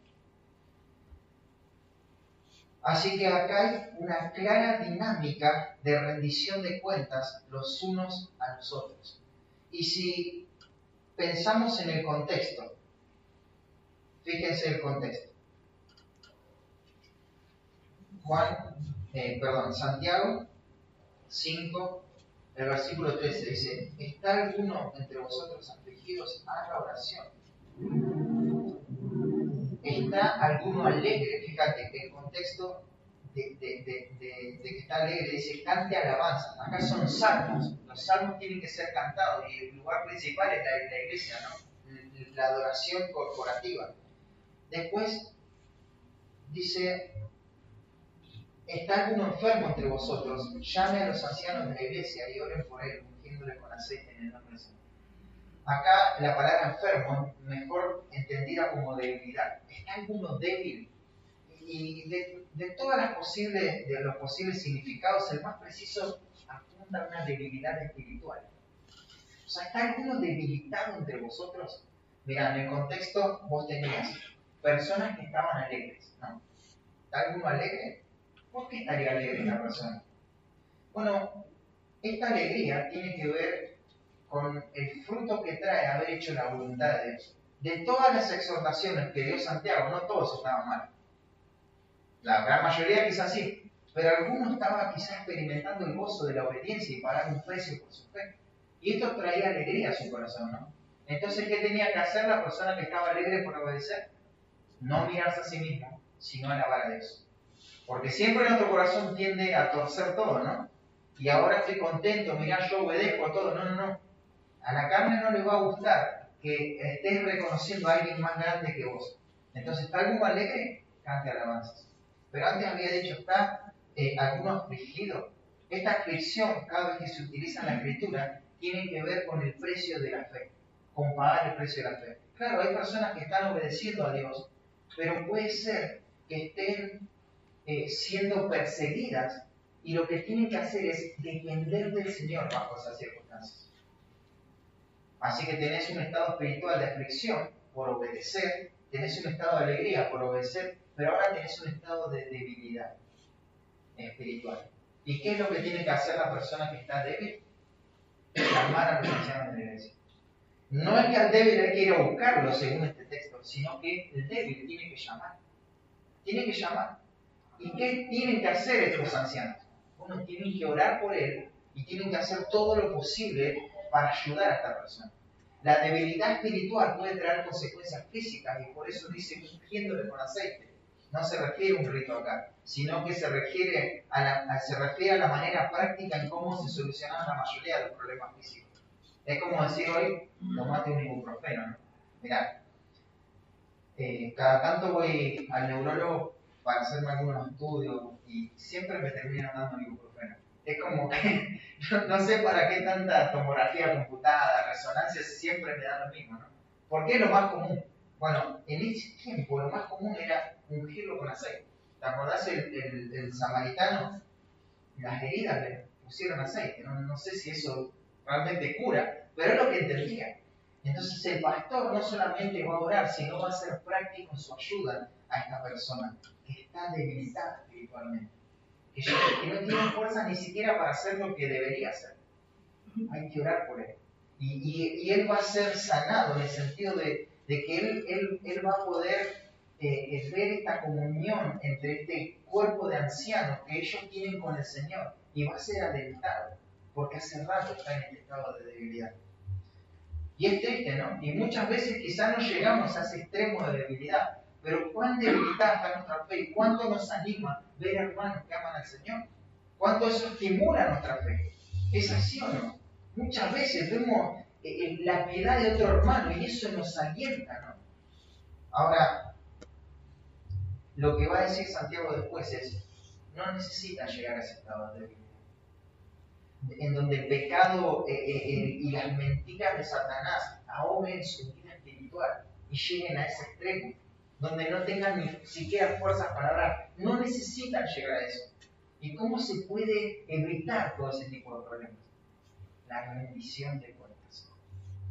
Así que acá hay una clara dinámica de rendición de cuentas los unos a los otros. Y si pensamos en el contexto, fíjense el contexto. Santiago 5, el versículo 13 dice, ¿está alguno entre vosotros afligidos? Haga oración. ¿Está alguno alegre? Fíjate que el contexto de que está alegre dice cante alabanza. Acá son salmos. Los salmos tienen que ser cantados y el lugar principal es la iglesia, ¿no? La adoración corporativa. Después dice, ¿está alguno enfermo entre vosotros? Llame a los ancianos de la iglesia y oren por él, ungiéndole con aceite en el nombre del Señor. Acá la palabra enfermo, mejor entendida como debilidad. ¿Está alguno débil? Y de todos los posibles significados, el más preciso apunta a una debilidad espiritual. O sea, ¿está alguno debilitado entre vosotros? Mirá, en el contexto vos tenías personas que estaban alegres, ¿no? ¿Está alguno alegre? ¿Por qué estaría alegre esta persona? Bueno, esta alegría tiene que ver con el fruto que trae haber hecho la voluntad de Dios. De todas las exhortaciones que dio Santiago, no todos estaban mal. La gran mayoría quizás sí, pero alguno estaba quizás experimentando el gozo de la obediencia y pagar un precio por su fe. Y esto traía alegría a su corazón, ¿no? Entonces, ¿qué tenía que hacer la persona que estaba alegre por obedecer? No mirarse a sí mismo, sino alabar a Dios. Porque siempre nuestro corazón tiende a torcer todo, ¿no? Y ahora estoy contento, mirá, yo obedezco a todo. No, no, no. A la carne no le va a gustar que estés reconociendo a alguien más grande que vos. Entonces, ¿está alguno alegre? Cante alabanzas. Pero antes había dicho, ¿está alguno afligido? Esta aflicción, cada vez que se utiliza en la escritura, tiene que ver con el precio de la fe, con pagar el precio de la fe. Claro, hay personas que están obedeciendo a Dios, pero puede ser que estén siendo perseguidas y lo que tienen que hacer es depender del Señor bajo esas circunstancias. Así que tenés un estado espiritual de aflicción por obedecer, tenés un estado de alegría por obedecer, pero ahora tenés un estado de debilidad espiritual. ¿Y qué es lo que tiene que hacer la persona que está débil? Llamar a los ancianos de la iglesia. No es que al débil hay que ir a buscarlo según este texto, sino que el débil tiene que llamar. Tiene que llamar. ¿Y qué tienen que hacer estos ancianos? Bueno, tienen que orar por él y tienen que hacer todo lo posible para ayudar a esta persona. La debilidad espiritual puede traer consecuencias físicas y por eso dice ungiéndole con aceite. No se refiere a un rito acá, sino que se refiere a la manera práctica en cómo se solucionan la mayoría de los problemas físicos. Es como decir hoy, tomate un ibuprofeno, ¿no? Mirá, cada tanto voy al neurólogo para hacerme algunos estudios y siempre me terminan dando ibuprofeno. Es como que no sé para qué tanta tomografía computada, resonancia, siempre me da lo mismo, ¿no? ¿Por qué es lo más común? Bueno, en ese tiempo lo más común era ungirlo con aceite. ¿Te acordás el samaritano? Las heridas le pusieron aceite. No sé si eso realmente cura, pero es lo que entendía. Entonces el pastor no solamente va a orar, sino va a ser práctico en su ayuda a esta persona que está debilitada espiritualmente, que no tiene fuerza ni siquiera para hacer lo que debería hacer. Hay que orar por él. Y él va a ser sanado en el sentido de que él va a poder ver esta comunión entre este cuerpo de ancianos que ellos tienen con el Señor y va a ser alentado, porque hace rato está en este estado de debilidad. Y es triste, ¿no? Y muchas veces quizás no llegamos a ese extremo de debilidad, pero cuán debilitada está nuestra fe y cuánto nos anima ver hermanos que aman al Señor, cuánto eso estimula nuestra fe. ¿Es así o no? Muchas veces vemos la piedad de otro hermano y eso nos alienta, ¿no? Ahora, lo que va a decir Santiago después es, no necesitan llegar a ese estado de debilidad, en donde el pecado y las mentiras de Satanás ahoguen su vida espiritual y lleguen a ese extremo, donde no tengan ni siquiera fuerzas para orar. No necesitan llegar a eso. ¿Y cómo se puede evitar todo ese tipo de problemas? La rendición de cuentas.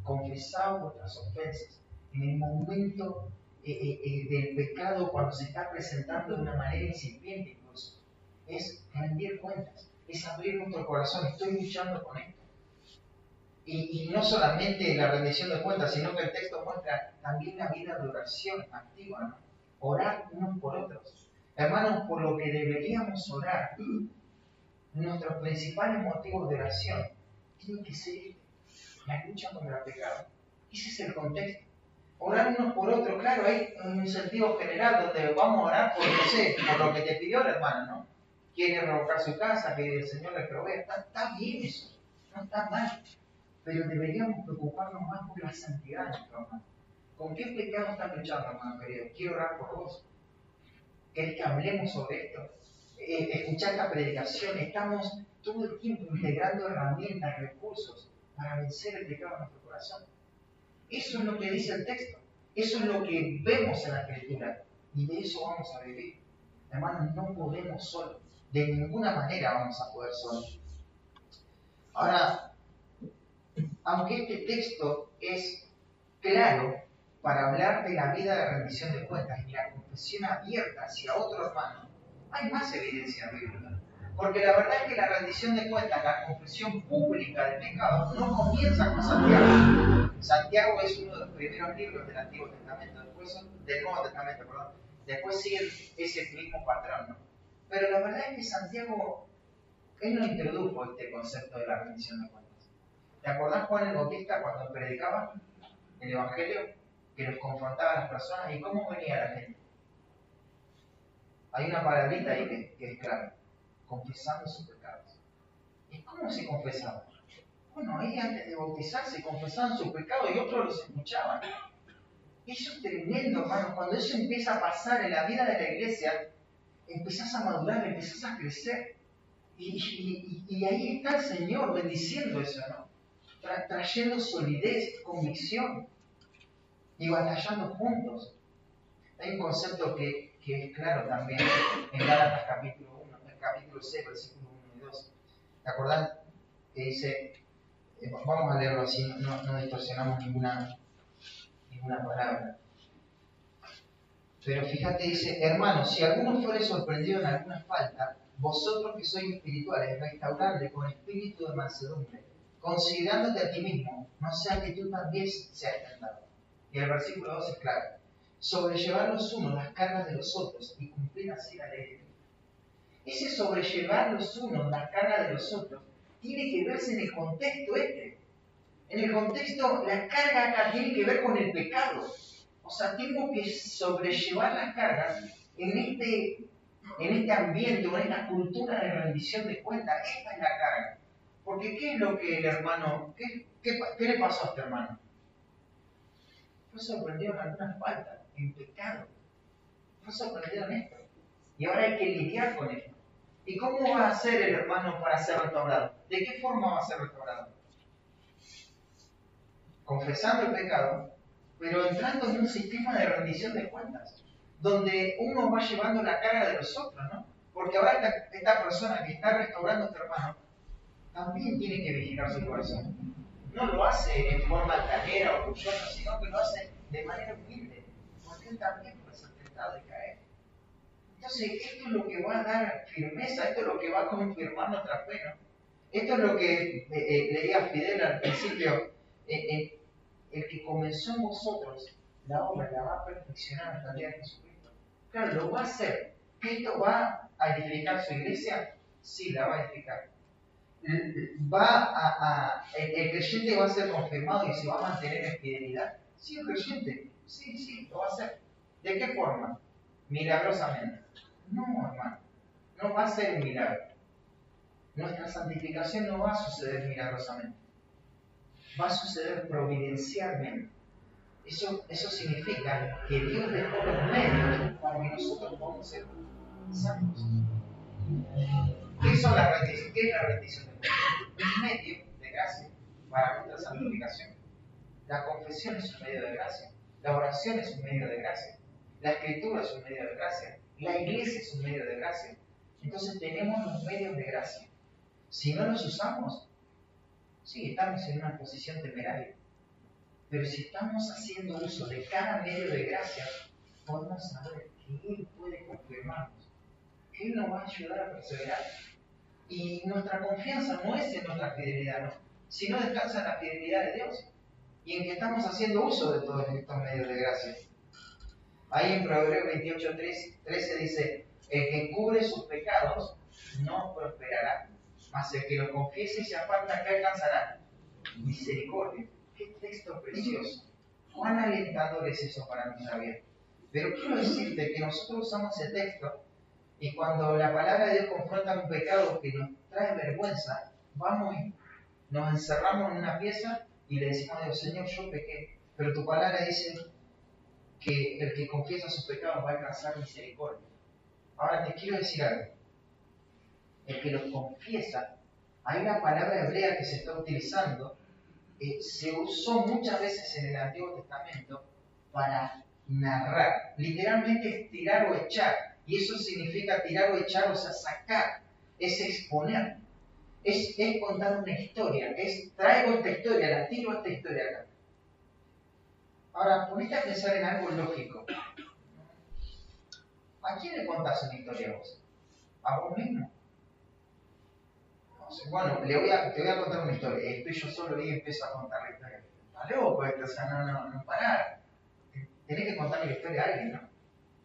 Confesad vuestras ofensas. En el momento del pecado, cuando se está presentando de una manera incipiente incluso, es rendir cuentas. Es abrir nuestro corazón, estoy luchando con esto. Y no solamente la rendición de cuentas, sino que el texto muestra también la vida de oración activa, ¿no? Orar unos por otros. Hermanos, por lo que deberíamos orar, nuestros principales motivos de oración tienen que ser la lucha contra el pecado. Ese es el contexto. Orar unos por otros, claro, hay un sentido general donde vamos a orar por, no sé, por lo que te pidió el hermano, ¿no? Quiere revocar su casa, que el Señor le provea. Está bien eso, no está mal. Pero deberíamos preocuparnos más por la santidad de nuestro hermano. ¿Con qué pecado estás luchando, hermano querido? Quiero orar por vos. ¿Querés que hablemos sobre esto? Escuchar esta predicación. Estamos todo el tiempo integrando herramientas, recursos para vencer el pecado en nuestro corazón. Eso es lo que dice el texto. Eso es lo que vemos en la Escritura. Y de eso vamos a vivir. Hermanos, no podemos solos. De ninguna manera vamos a poder solos. Ahora, aunque este texto es claro para hablar de la vida de rendición de cuentas y la confesión abierta hacia otro hermano, hay más evidencia bíblica. Porque la verdad es que la rendición de cuentas, la confesión pública del pecado, no comienza con Santiago. Santiago es uno de los primeros libros del Antiguo Testamento, del Nuevo Testamento, perdón. Después sigue ese mismo patrón, ¿no? Pero la verdad es que Santiago, él no introdujo este concepto de la rendición de cuentas. ¿Te acordás Juan el Bautista cuando predicaba el Evangelio? Que los confrontaba a las personas y cómo venía la gente. Hay una palabrita ahí que es clave: confesando sus pecados. ¿Y cómo se confesaban? Bueno, ahí antes de bautizarse confesaban sus pecados y otros los escuchaban. Eso es tremendo, hermano. Cuando eso empieza a pasar en la vida de la iglesia, empezás a madurar, empezás a crecer. Y ahí está el Señor bendiciendo eso, ¿no? Trayendo solidez, convicción y batallando juntos. Hay un concepto que es claro también en Gálatas capítulo 1, en el capítulo 6, versículos 1 y 2. ¿Te acordás? Que dice, vamos a leerlo así, no distorsionamos ninguna palabra. Pero fíjate, dice: hermanos, si alguno fuere sorprendido en alguna falta, vosotros que sois espirituales, restauradle con espíritu de mansedumbre, considerándote a ti mismo, no sea que tú también seas tentado. Y el versículo 2 es claro: sobrellevar los unos las cargas de los otros y cumplir así la ley de Cristo. Ese sobrellevar los unos las cargas de los otros tiene que verse en el contexto este. En el contexto, la carga acá tiene que ver con el pecado. O sea, tengo que sobrellevar las cargas en este ambiente o en esta cultura de rendición de cuentas. Esta es la carga. Porque ¿qué es lo que el hermano, qué le pasó a este hermano? Fue sorprendido en alguna falta, en pecado. Fue sorprendido en esto. Y ahora hay que lidiar con esto. ¿Y cómo va a hacer el hermano para ser restaurado? ¿De qué forma va a ser restaurado? Confesando el pecado, pero entrando en un sistema de rendición de cuentas, donde uno va llevando la carga de los otros, ¿no? Porque ahora esta persona que está restaurando a este hermano también tiene que vigilar su corazón. No lo hace en forma altanera o orgullosa, sino que lo hace de manera humilde, porque él también puede ser tentado de caer. Entonces, esto es lo que va a dar firmeza, esto es lo que va a confirmar nuestra fe, ¿no? Esto es lo que leía Fidel al principio. El que comenzó en vosotros la obra la va a perfeccionar hasta el día de Jesucristo. Claro, lo va a hacer. ¿Que esto va a edificar su iglesia? Sí, la va a edificar. El creyente va a ser confirmado y se va a mantener en fidelidad. Sí, el creyente. Sí, lo va a hacer. ¿De qué forma? Milagrosamente. No, hermano. No va a ser un milagro. Nuestra santificación no va a suceder milagrosamente. Va a suceder providencialmente. Eso significa que Dios dejó los medios para que nosotros podamos ser santos. ¿Qué es la rendición de cuentas? Un medio de gracia para nuestra santificación. La confesión es un medio de gracia. La oración es un medio de gracia. La escritura es un medio de gracia. La iglesia es un medio de gracia. Entonces tenemos los medios de gracia. Si no los usamos, sí, estamos en una posición temeraria. Pero si estamos haciendo uso de cada medio de gracia, podemos saber que Él puede confirmarnos, que Él nos va a ayudar a perseverar. Y nuestra confianza no es en nuestra fidelidad, no, sino descansa en la fidelidad de Dios y en que estamos haciendo uso de todos estos medios de gracia. Ahí en Proverbios 28:13 dice: el que cubre sus pecados no prosperará, mas el que los confiese y se aparta, ¿qué alcanzará? Misericordia. Qué texto precioso. Cuán alentador es eso para nuestra vida. Pero quiero decirte que nosotros usamos ese texto y cuando la palabra de Dios confronta un pecado que nos trae vergüenza, vamos y nos encerramos en una pieza y le decimos a Dios: Señor, yo pequé, pero tu palabra dice que el que confiesa sus pecados va a alcanzar misericordia. Ahora te quiero decir algo. El que los confiesa, hay una palabra hebrea que se está utilizando, se usó muchas veces en el Antiguo Testamento para narrar. Literalmente es tirar o echar. Y eso significa tirar o echar, o sea, sacar. Es exponer. Es contar una historia. Traigo esta historia, la tiro esta historia acá. Ahora, ponete a pensar en algo lógico. ¿A quién le contás una historia a vos? ¿A vos mismo? Bueno, te voy a contar una historia. Estoy yo solo y empiezo a contar la historia. Está loco esto, o sea, no pará. Tenés que contarle la historia a alguien, ¿no?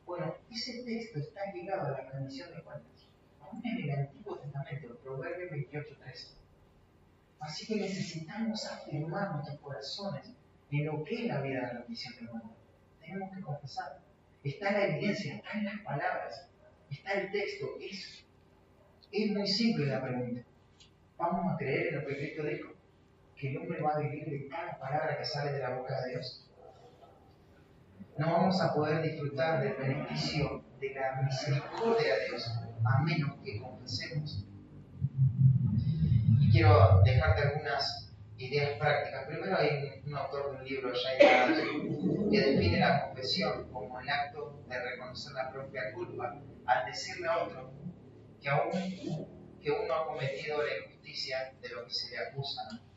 Bueno, ese texto está ligado a la rendición de cuentas. aún en el Antiguo Testamento, Proverbios 28:13. Así que necesitamos afirmar nuestros corazones en lo que es la vida de la bendición del mundo. Tenemos que confesar. Está la evidencia, está en las palabras, está el texto. Es muy simple la pregunta. ¿Vamos a creer en lo que Cristo dijo? ¿Que el hombre va a vivir de cada palabra que sale de la boca de Dios? No vamos a poder disfrutar del beneficio de la misericordia de Dios a menos que confesemos. Y quiero dejarte algunas ideas prácticas. Primero hay un autor de un libro, Jaime Adams, que define la confesión como el acto de reconocer la propia culpa al decirle a otro que uno ha cometido la injusticia de lo que se le acusa, ¿no?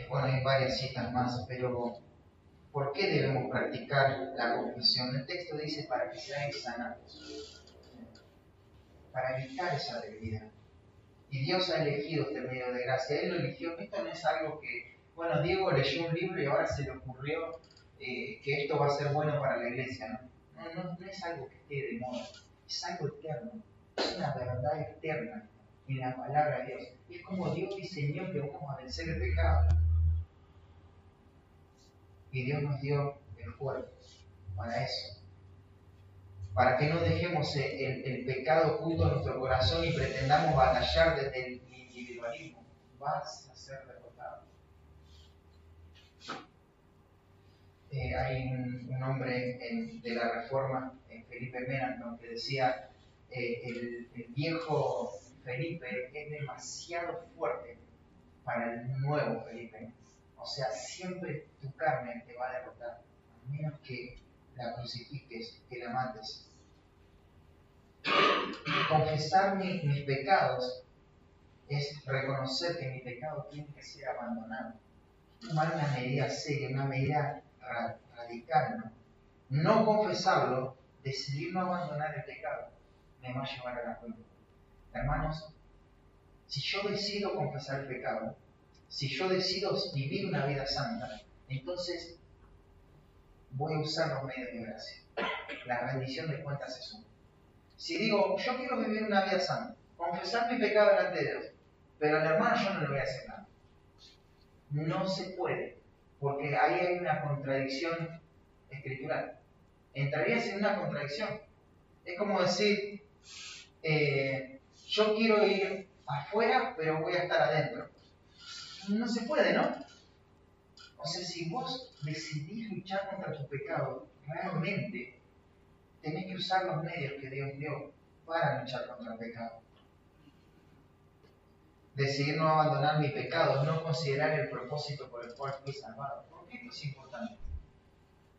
Bueno, hay varias citas más, pero ¿por qué debemos practicar la confesión? El texto dice para que seáis sanados, para evitar esa debilidad. Y Dios ha elegido este medio de gracia. Él lo eligió. Esto no es algo que, bueno, Diego leyó un libro y ahora se le ocurrió que esto va a ser bueno para la iglesia, ¿no? No es algo que esté de moda. Es algo eterno. Es una verdad eterna en la palabra de Dios. Es como Dios diseñó que vamos a vencer el pecado. Y Dios nos dio el cuerpo para eso. Para que no dejemos el pecado oculto en nuestro corazón y pretendamos batallar desde el individualismo. Vas a ser derrotado. Hay un hombre de la Reforma, Felipe Melanchthon, que decía el viejo Felipe es demasiado fuerte para el nuevo Felipe. O sea, siempre tu carne te va a derrotar, a menos que la crucifiques, que la mates. Confesar mis pecados es reconocer que mi pecado tiene que ser abandonado. Tomar una medida seria, una medida radical, ¿no? No confesarlo, decidir no abandonar el pecado, me va a llevar a la culpa. Hermanos, si yo decido confesar el pecado, si yo decido vivir una vida santa, entonces voy a usar los medios de gracia. La rendición de cuentas es uno. Si digo, yo quiero vivir una vida santa, confesar mi pecado delante de Dios, pero al hermano yo no le voy a hacer nada. No se puede, porque ahí hay una contradicción escritural. Entrarías en una contradicción. Es como decir, yo quiero ir afuera, pero voy a estar adentro. No se puede, ¿no? O sea, si vos decidís luchar contra tu pecado, realmente tenés que usar los medios que Dios dio para luchar contra el pecado. Decidir no abandonar mi pecado, no considerar el propósito por el cual fui salvado. ¿Por qué esto es importante?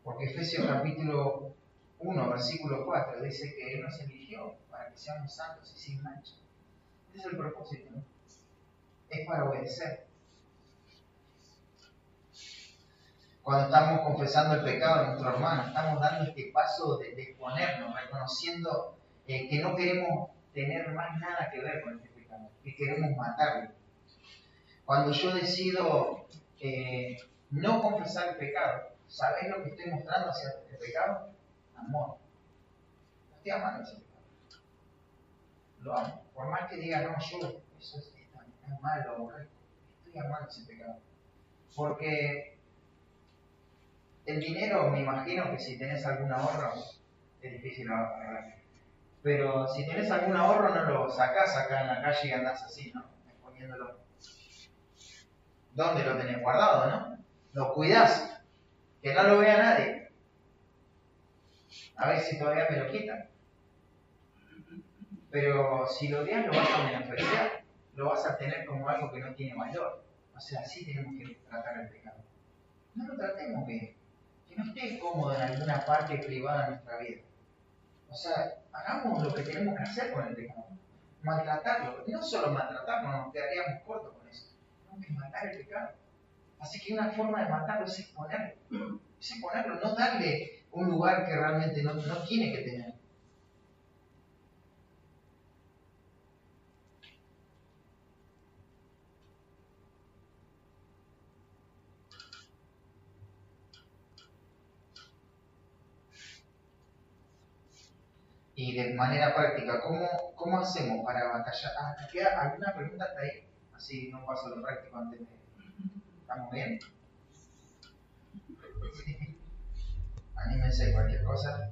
Porque Efesios capítulo 1, versículo 4 dice que Él nos eligió para que seamos santos y sin mancha. Ese es el propósito, ¿no? Es para obedecer. Cuando estamos confesando el pecado de nuestro hermano, estamos dando este paso de exponernos, reconociendo que no queremos tener más nada que ver con este pecado, que queremos matarlo. Cuando yo decido no confesar el pecado, ¿sabés lo que estoy mostrando hacia el pecado? Amor. No estoy amando ese pecado. Lo amo. Por más que diga, no, yo, eso es malo, aborrezco. Estoy amando ese pecado. Porque el dinero, me imagino que si tenés algún ahorro, es difícil ahorrar. Pero si tenés algún ahorro, no lo sacás acá en la calle y andás así, ¿no? Poniéndolo. ¿Dónde lo tenés guardado, no? Lo cuidás, que no lo vea nadie. A ver si todavía me lo quitan. Pero si lo odias, lo vas a menospreciar. Lo vas a tener como algo que no tiene valor. O sea, así tenemos que tratar el pecado. No lo tratemos bien. Que no esté cómodo en alguna parte privada de nuestra vida. O sea, hagamos lo que tenemos que hacer con el pecado. Maltratarlo. No solo maltratarlo, nos quedaríamos cortos con eso. Tenemos que matar el pecado. Así que una forma de matarlo es exponerlo. Es exponerlo, no darle un lugar que realmente no tiene que tener. Y de manera práctica, ¿cómo hacemos para batallar? ¿Queda alguna pregunta hasta ahí? Así no paso a lo práctico antes de... ¿Estamos bien? Sí. Anímense cualquier cosa.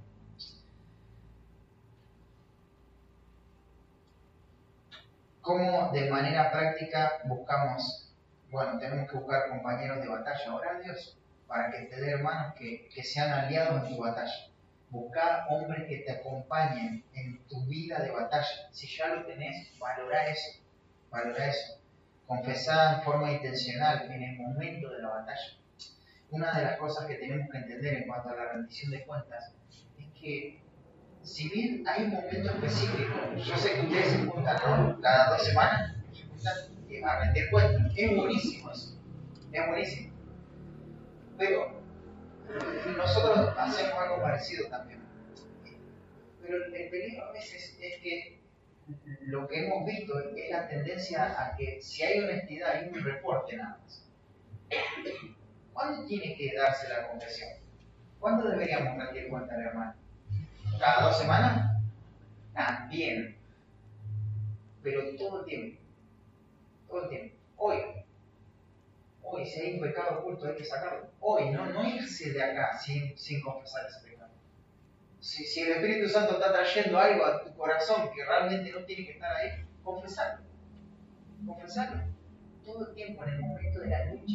¿Cómo de manera práctica buscamos? Bueno, tenemos que buscar compañeros de batalla. Ora a Dios para que te dé hermanos que sean aliados en tu batalla. Buscar hombres que te acompañen en tu vida de batalla. Si ya lo tenés, valora eso. Valora eso. Confesar en forma intencional en el momento de la batalla. Una de las cosas que tenemos que entender en cuanto a la rendición de cuentas es que si bien hay un momento específico, yo sé que ustedes se juntan, ¿no? Cada 2 semanas se juntan a rendir cuentas. Es buenísimo eso. Es buenísimo. Pero nosotros hacemos algo parecido también. Pero el peligro a veces es que lo que hemos visto es la tendencia a que si hay honestidad hay un reporte nada más. ¿Cuándo tiene que darse la confesión? ¿Cuándo deberíamos rendir cuenta al hermano? ¿Cada 2 semanas? También. Pero todo el tiempo. Todo el tiempo. Hoy, si hay un pecado oculto hay que sacarlo. Hoy, no irse de acá sin confesar ese pecado. Si el Espíritu Santo está trayendo algo a tu corazón que realmente no tiene que estar ahí, confesarlo. Confesarlo. Todo el tiempo en el momento de la lucha.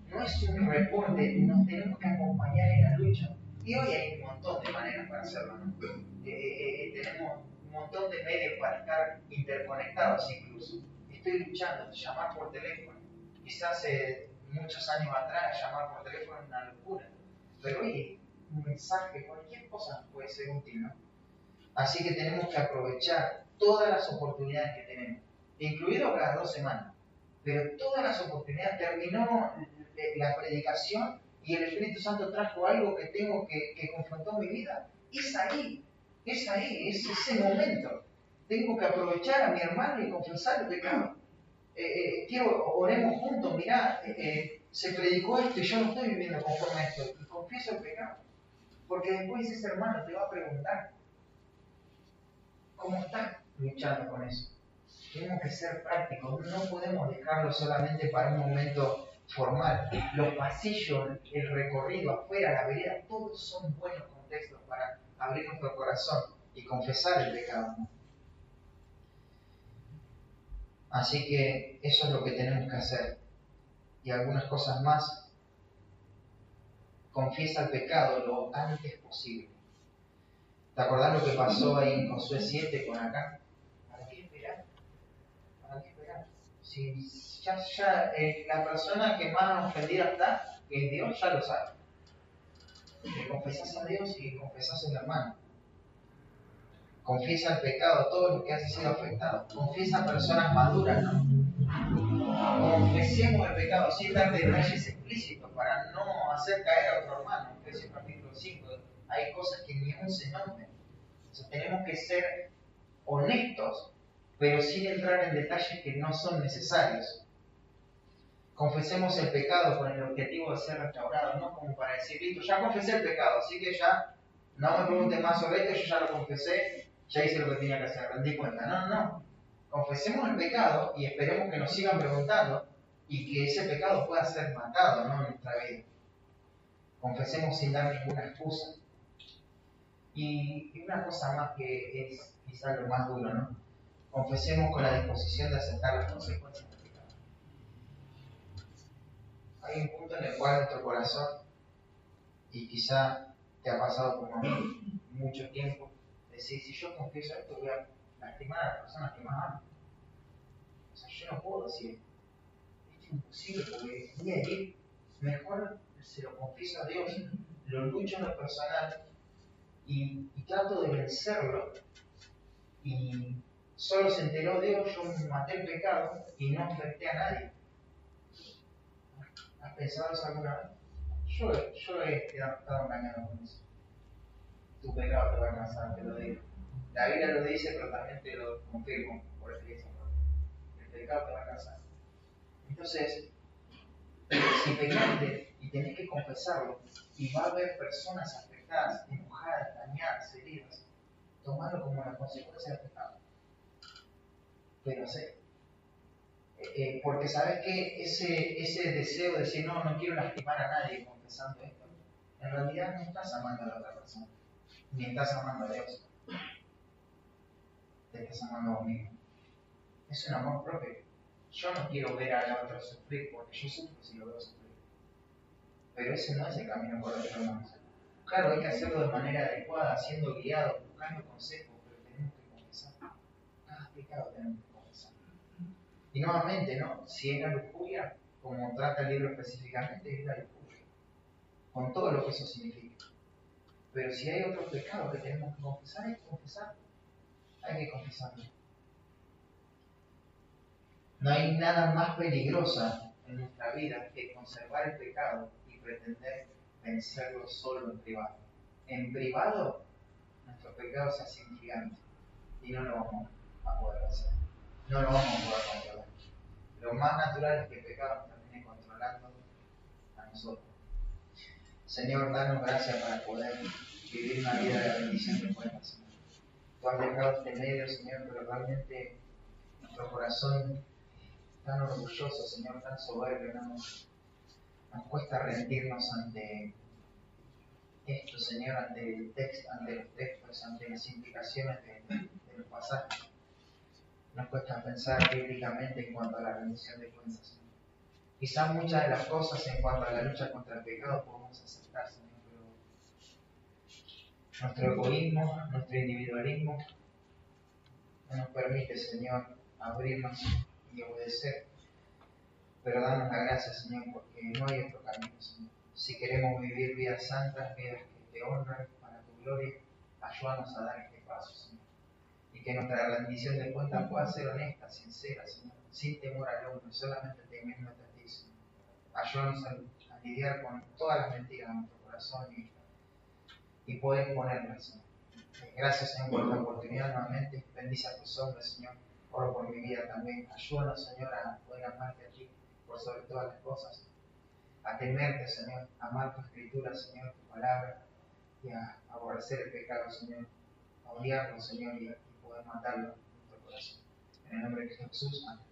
No es un reporte, nos tenemos que acompañar en la lucha. Y hoy hay un montón de maneras para hacerlo, ¿no? Tenemos un montón de medios para estar interconectados incluso. Estoy luchando, llamar por teléfono. Quizás muchos años atrás llamar por teléfono es una locura. Pero hoy un mensaje, cualquier cosa puede ser útil, ¿no? Así que tenemos que aprovechar todas las oportunidades que tenemos, incluido cada 2 semanas. Pero todas las oportunidades, terminó la predicación y el Espíritu Santo trajo algo que tengo que confrontó mi vida. Es ahí, es ese momento. Tengo que aprovechar a mi hermano y confesar el pecado. Oremos juntos, mirá, se predicó esto y yo no estoy viviendo conforme a esto. Y confieso el pecado. Porque después ese hermano te va a preguntar, ¿cómo estás luchando con eso? Tenemos que ser prácticos, no podemos dejarlo solamente para un momento formal. Los pasillos, el recorrido afuera, la vereda, todos son buenos contextos para abrir nuestro corazón y confesar el pecado. Así que eso es lo que tenemos que hacer. Y algunas cosas más. Confiesa el pecado lo antes posible. ¿Te acordás lo que pasó ahí en Josué 7 con acá? ¿Para qué esperar? ¿Para qué esperar? Si ya la persona que más ofendida está, que es Dios, ya lo sabe. Le confesás a Dios y confesás a un hermano. Confiesa el pecado, todo lo que has sido afectado. Confiesa a personas maduras, ¿no? Confesemos el pecado sin dar detalles explícitos para no hacer caer a otro hermano. Efesios capítulo 5, hay cosas que ni aún se noten. Entonces tenemos que ser honestos, pero sin entrar en detalles que no son necesarios. Confesemos el pecado con el objetivo de ser restaurados, no como para decir, listo, ya confesé el pecado, así que ya no me pregunten más sobre esto, yo ya lo confesé, ya hice lo que tenía que hacer, rendí cuenta. No. Confesemos el pecado y esperemos que nos sigan preguntando y que ese pecado pueda ser matado, ¿no? En nuestra vida. Confesemos sin dar ninguna excusa. Y una cosa más que es quizá lo más duro, ¿no? Confesemos con la disposición de aceptar las consecuencias del pecado. Hay un punto en el cual nuestro corazón, y quizá te ha pasado como a mí mucho tiempo, decir, si yo confieso esto voy a lastimar a las personas que más amo. O sea, yo no puedo decir, esto es imposible porque voy a herir, mejor se lo confieso a Dios, lo lucho en lo personal y trato de vencerlo. Y solo se enteró Dios, yo maté el pecado y no afecté a nadie. ¿Has pensado eso alguna vez? Yo he estado engañado con eso. Tu pecado te va a alcanzar, te lo digo. La Biblia lo dice, pero también te lo confirmo por experiencia propia. El pecado te va a alcanzar. Entonces, si pecaste y tenés que confesarlo, y va a haber personas afectadas, enojadas, dañadas, heridas, tomarlo como una consecuencia del pecado. Pero sé. Porque sabes que ese deseo de decir, no quiero lastimar a nadie confesando esto, en realidad no estás amando a la otra persona, ni estás amando a Dios, te estás amando a vos mismo. Es un amor propio. Yo no quiero ver a otro sufrir, porque yo sufro si lo veo sufrir. Pero ese no es el camino por el que vamos a hacer. Claro, hay que hacerlo de manera adecuada, siendo guiado, buscando consejos, pero tenemos que confesar. Cada pecado tenemos que confesar. Y nuevamente, ¿no? Si es la lujuria, como trata el libro específicamente, es la lujuria, con todo lo que eso significa. Pero si hay otros pecados que tenemos que confesar, hay que confesarlo. Hay que confesarlo. No hay nada más peligrosa en nuestra vida que conservar el pecado y pretender vencerlo solo en privado. En privado, nuestro pecado se hace gigante y no lo vamos a poder hacer. No lo vamos a poder controlar. Lo más natural es que el pecado nos termine controlando a nosotros. Señor, danos gracia para poder vivir una vida de bendición de cuenta, Señor. Tú has dejado este medio, Señor, pero realmente nuestro corazón tan orgulloso, Señor, tan soberbio, nos cuesta rendirnos ante esto, Señor, ante el texto, ante los textos, ante las implicaciones de los pasajes. Nos cuesta pensar bíblicamente en cuanto a la rendición de cuentas, Señor. Quizás muchas de las cosas en cuanto a la lucha contra el pecado podemos aceptar, Señor, pero nuestro egoísmo, nuestro individualismo no nos permite, Señor, abrirnos y obedecer. Pero danos la gracia, Señor, porque no hay otro camino, Señor. Si queremos vivir vidas santas, vidas que te honran para tu gloria, ayúdanos a dar este paso, Señor. Y que nuestra rendición de cuentas pueda ser honesta, sincera, Señor, sin temor al hombre, solamente temiéndote a ti, Señor. Ayúdanos a lidiar con todas las mentiras de nuestro corazón y poder ponerlas, Señor. Gracias, Señor, por esta oportunidad nuevamente. Bendice a tus hombres, Señor. Oro por mi vida también. Ayúdanos, Señor, a poder amarte aquí por sobre todas las cosas. A temerte, Señor. A amar tu escritura, Señor, tu palabra. Y a aborrecer el pecado, Señor. A odiarlo, Señor, y poder matarlo en nuestro corazón. En el nombre de Cristo Jesús. Amén.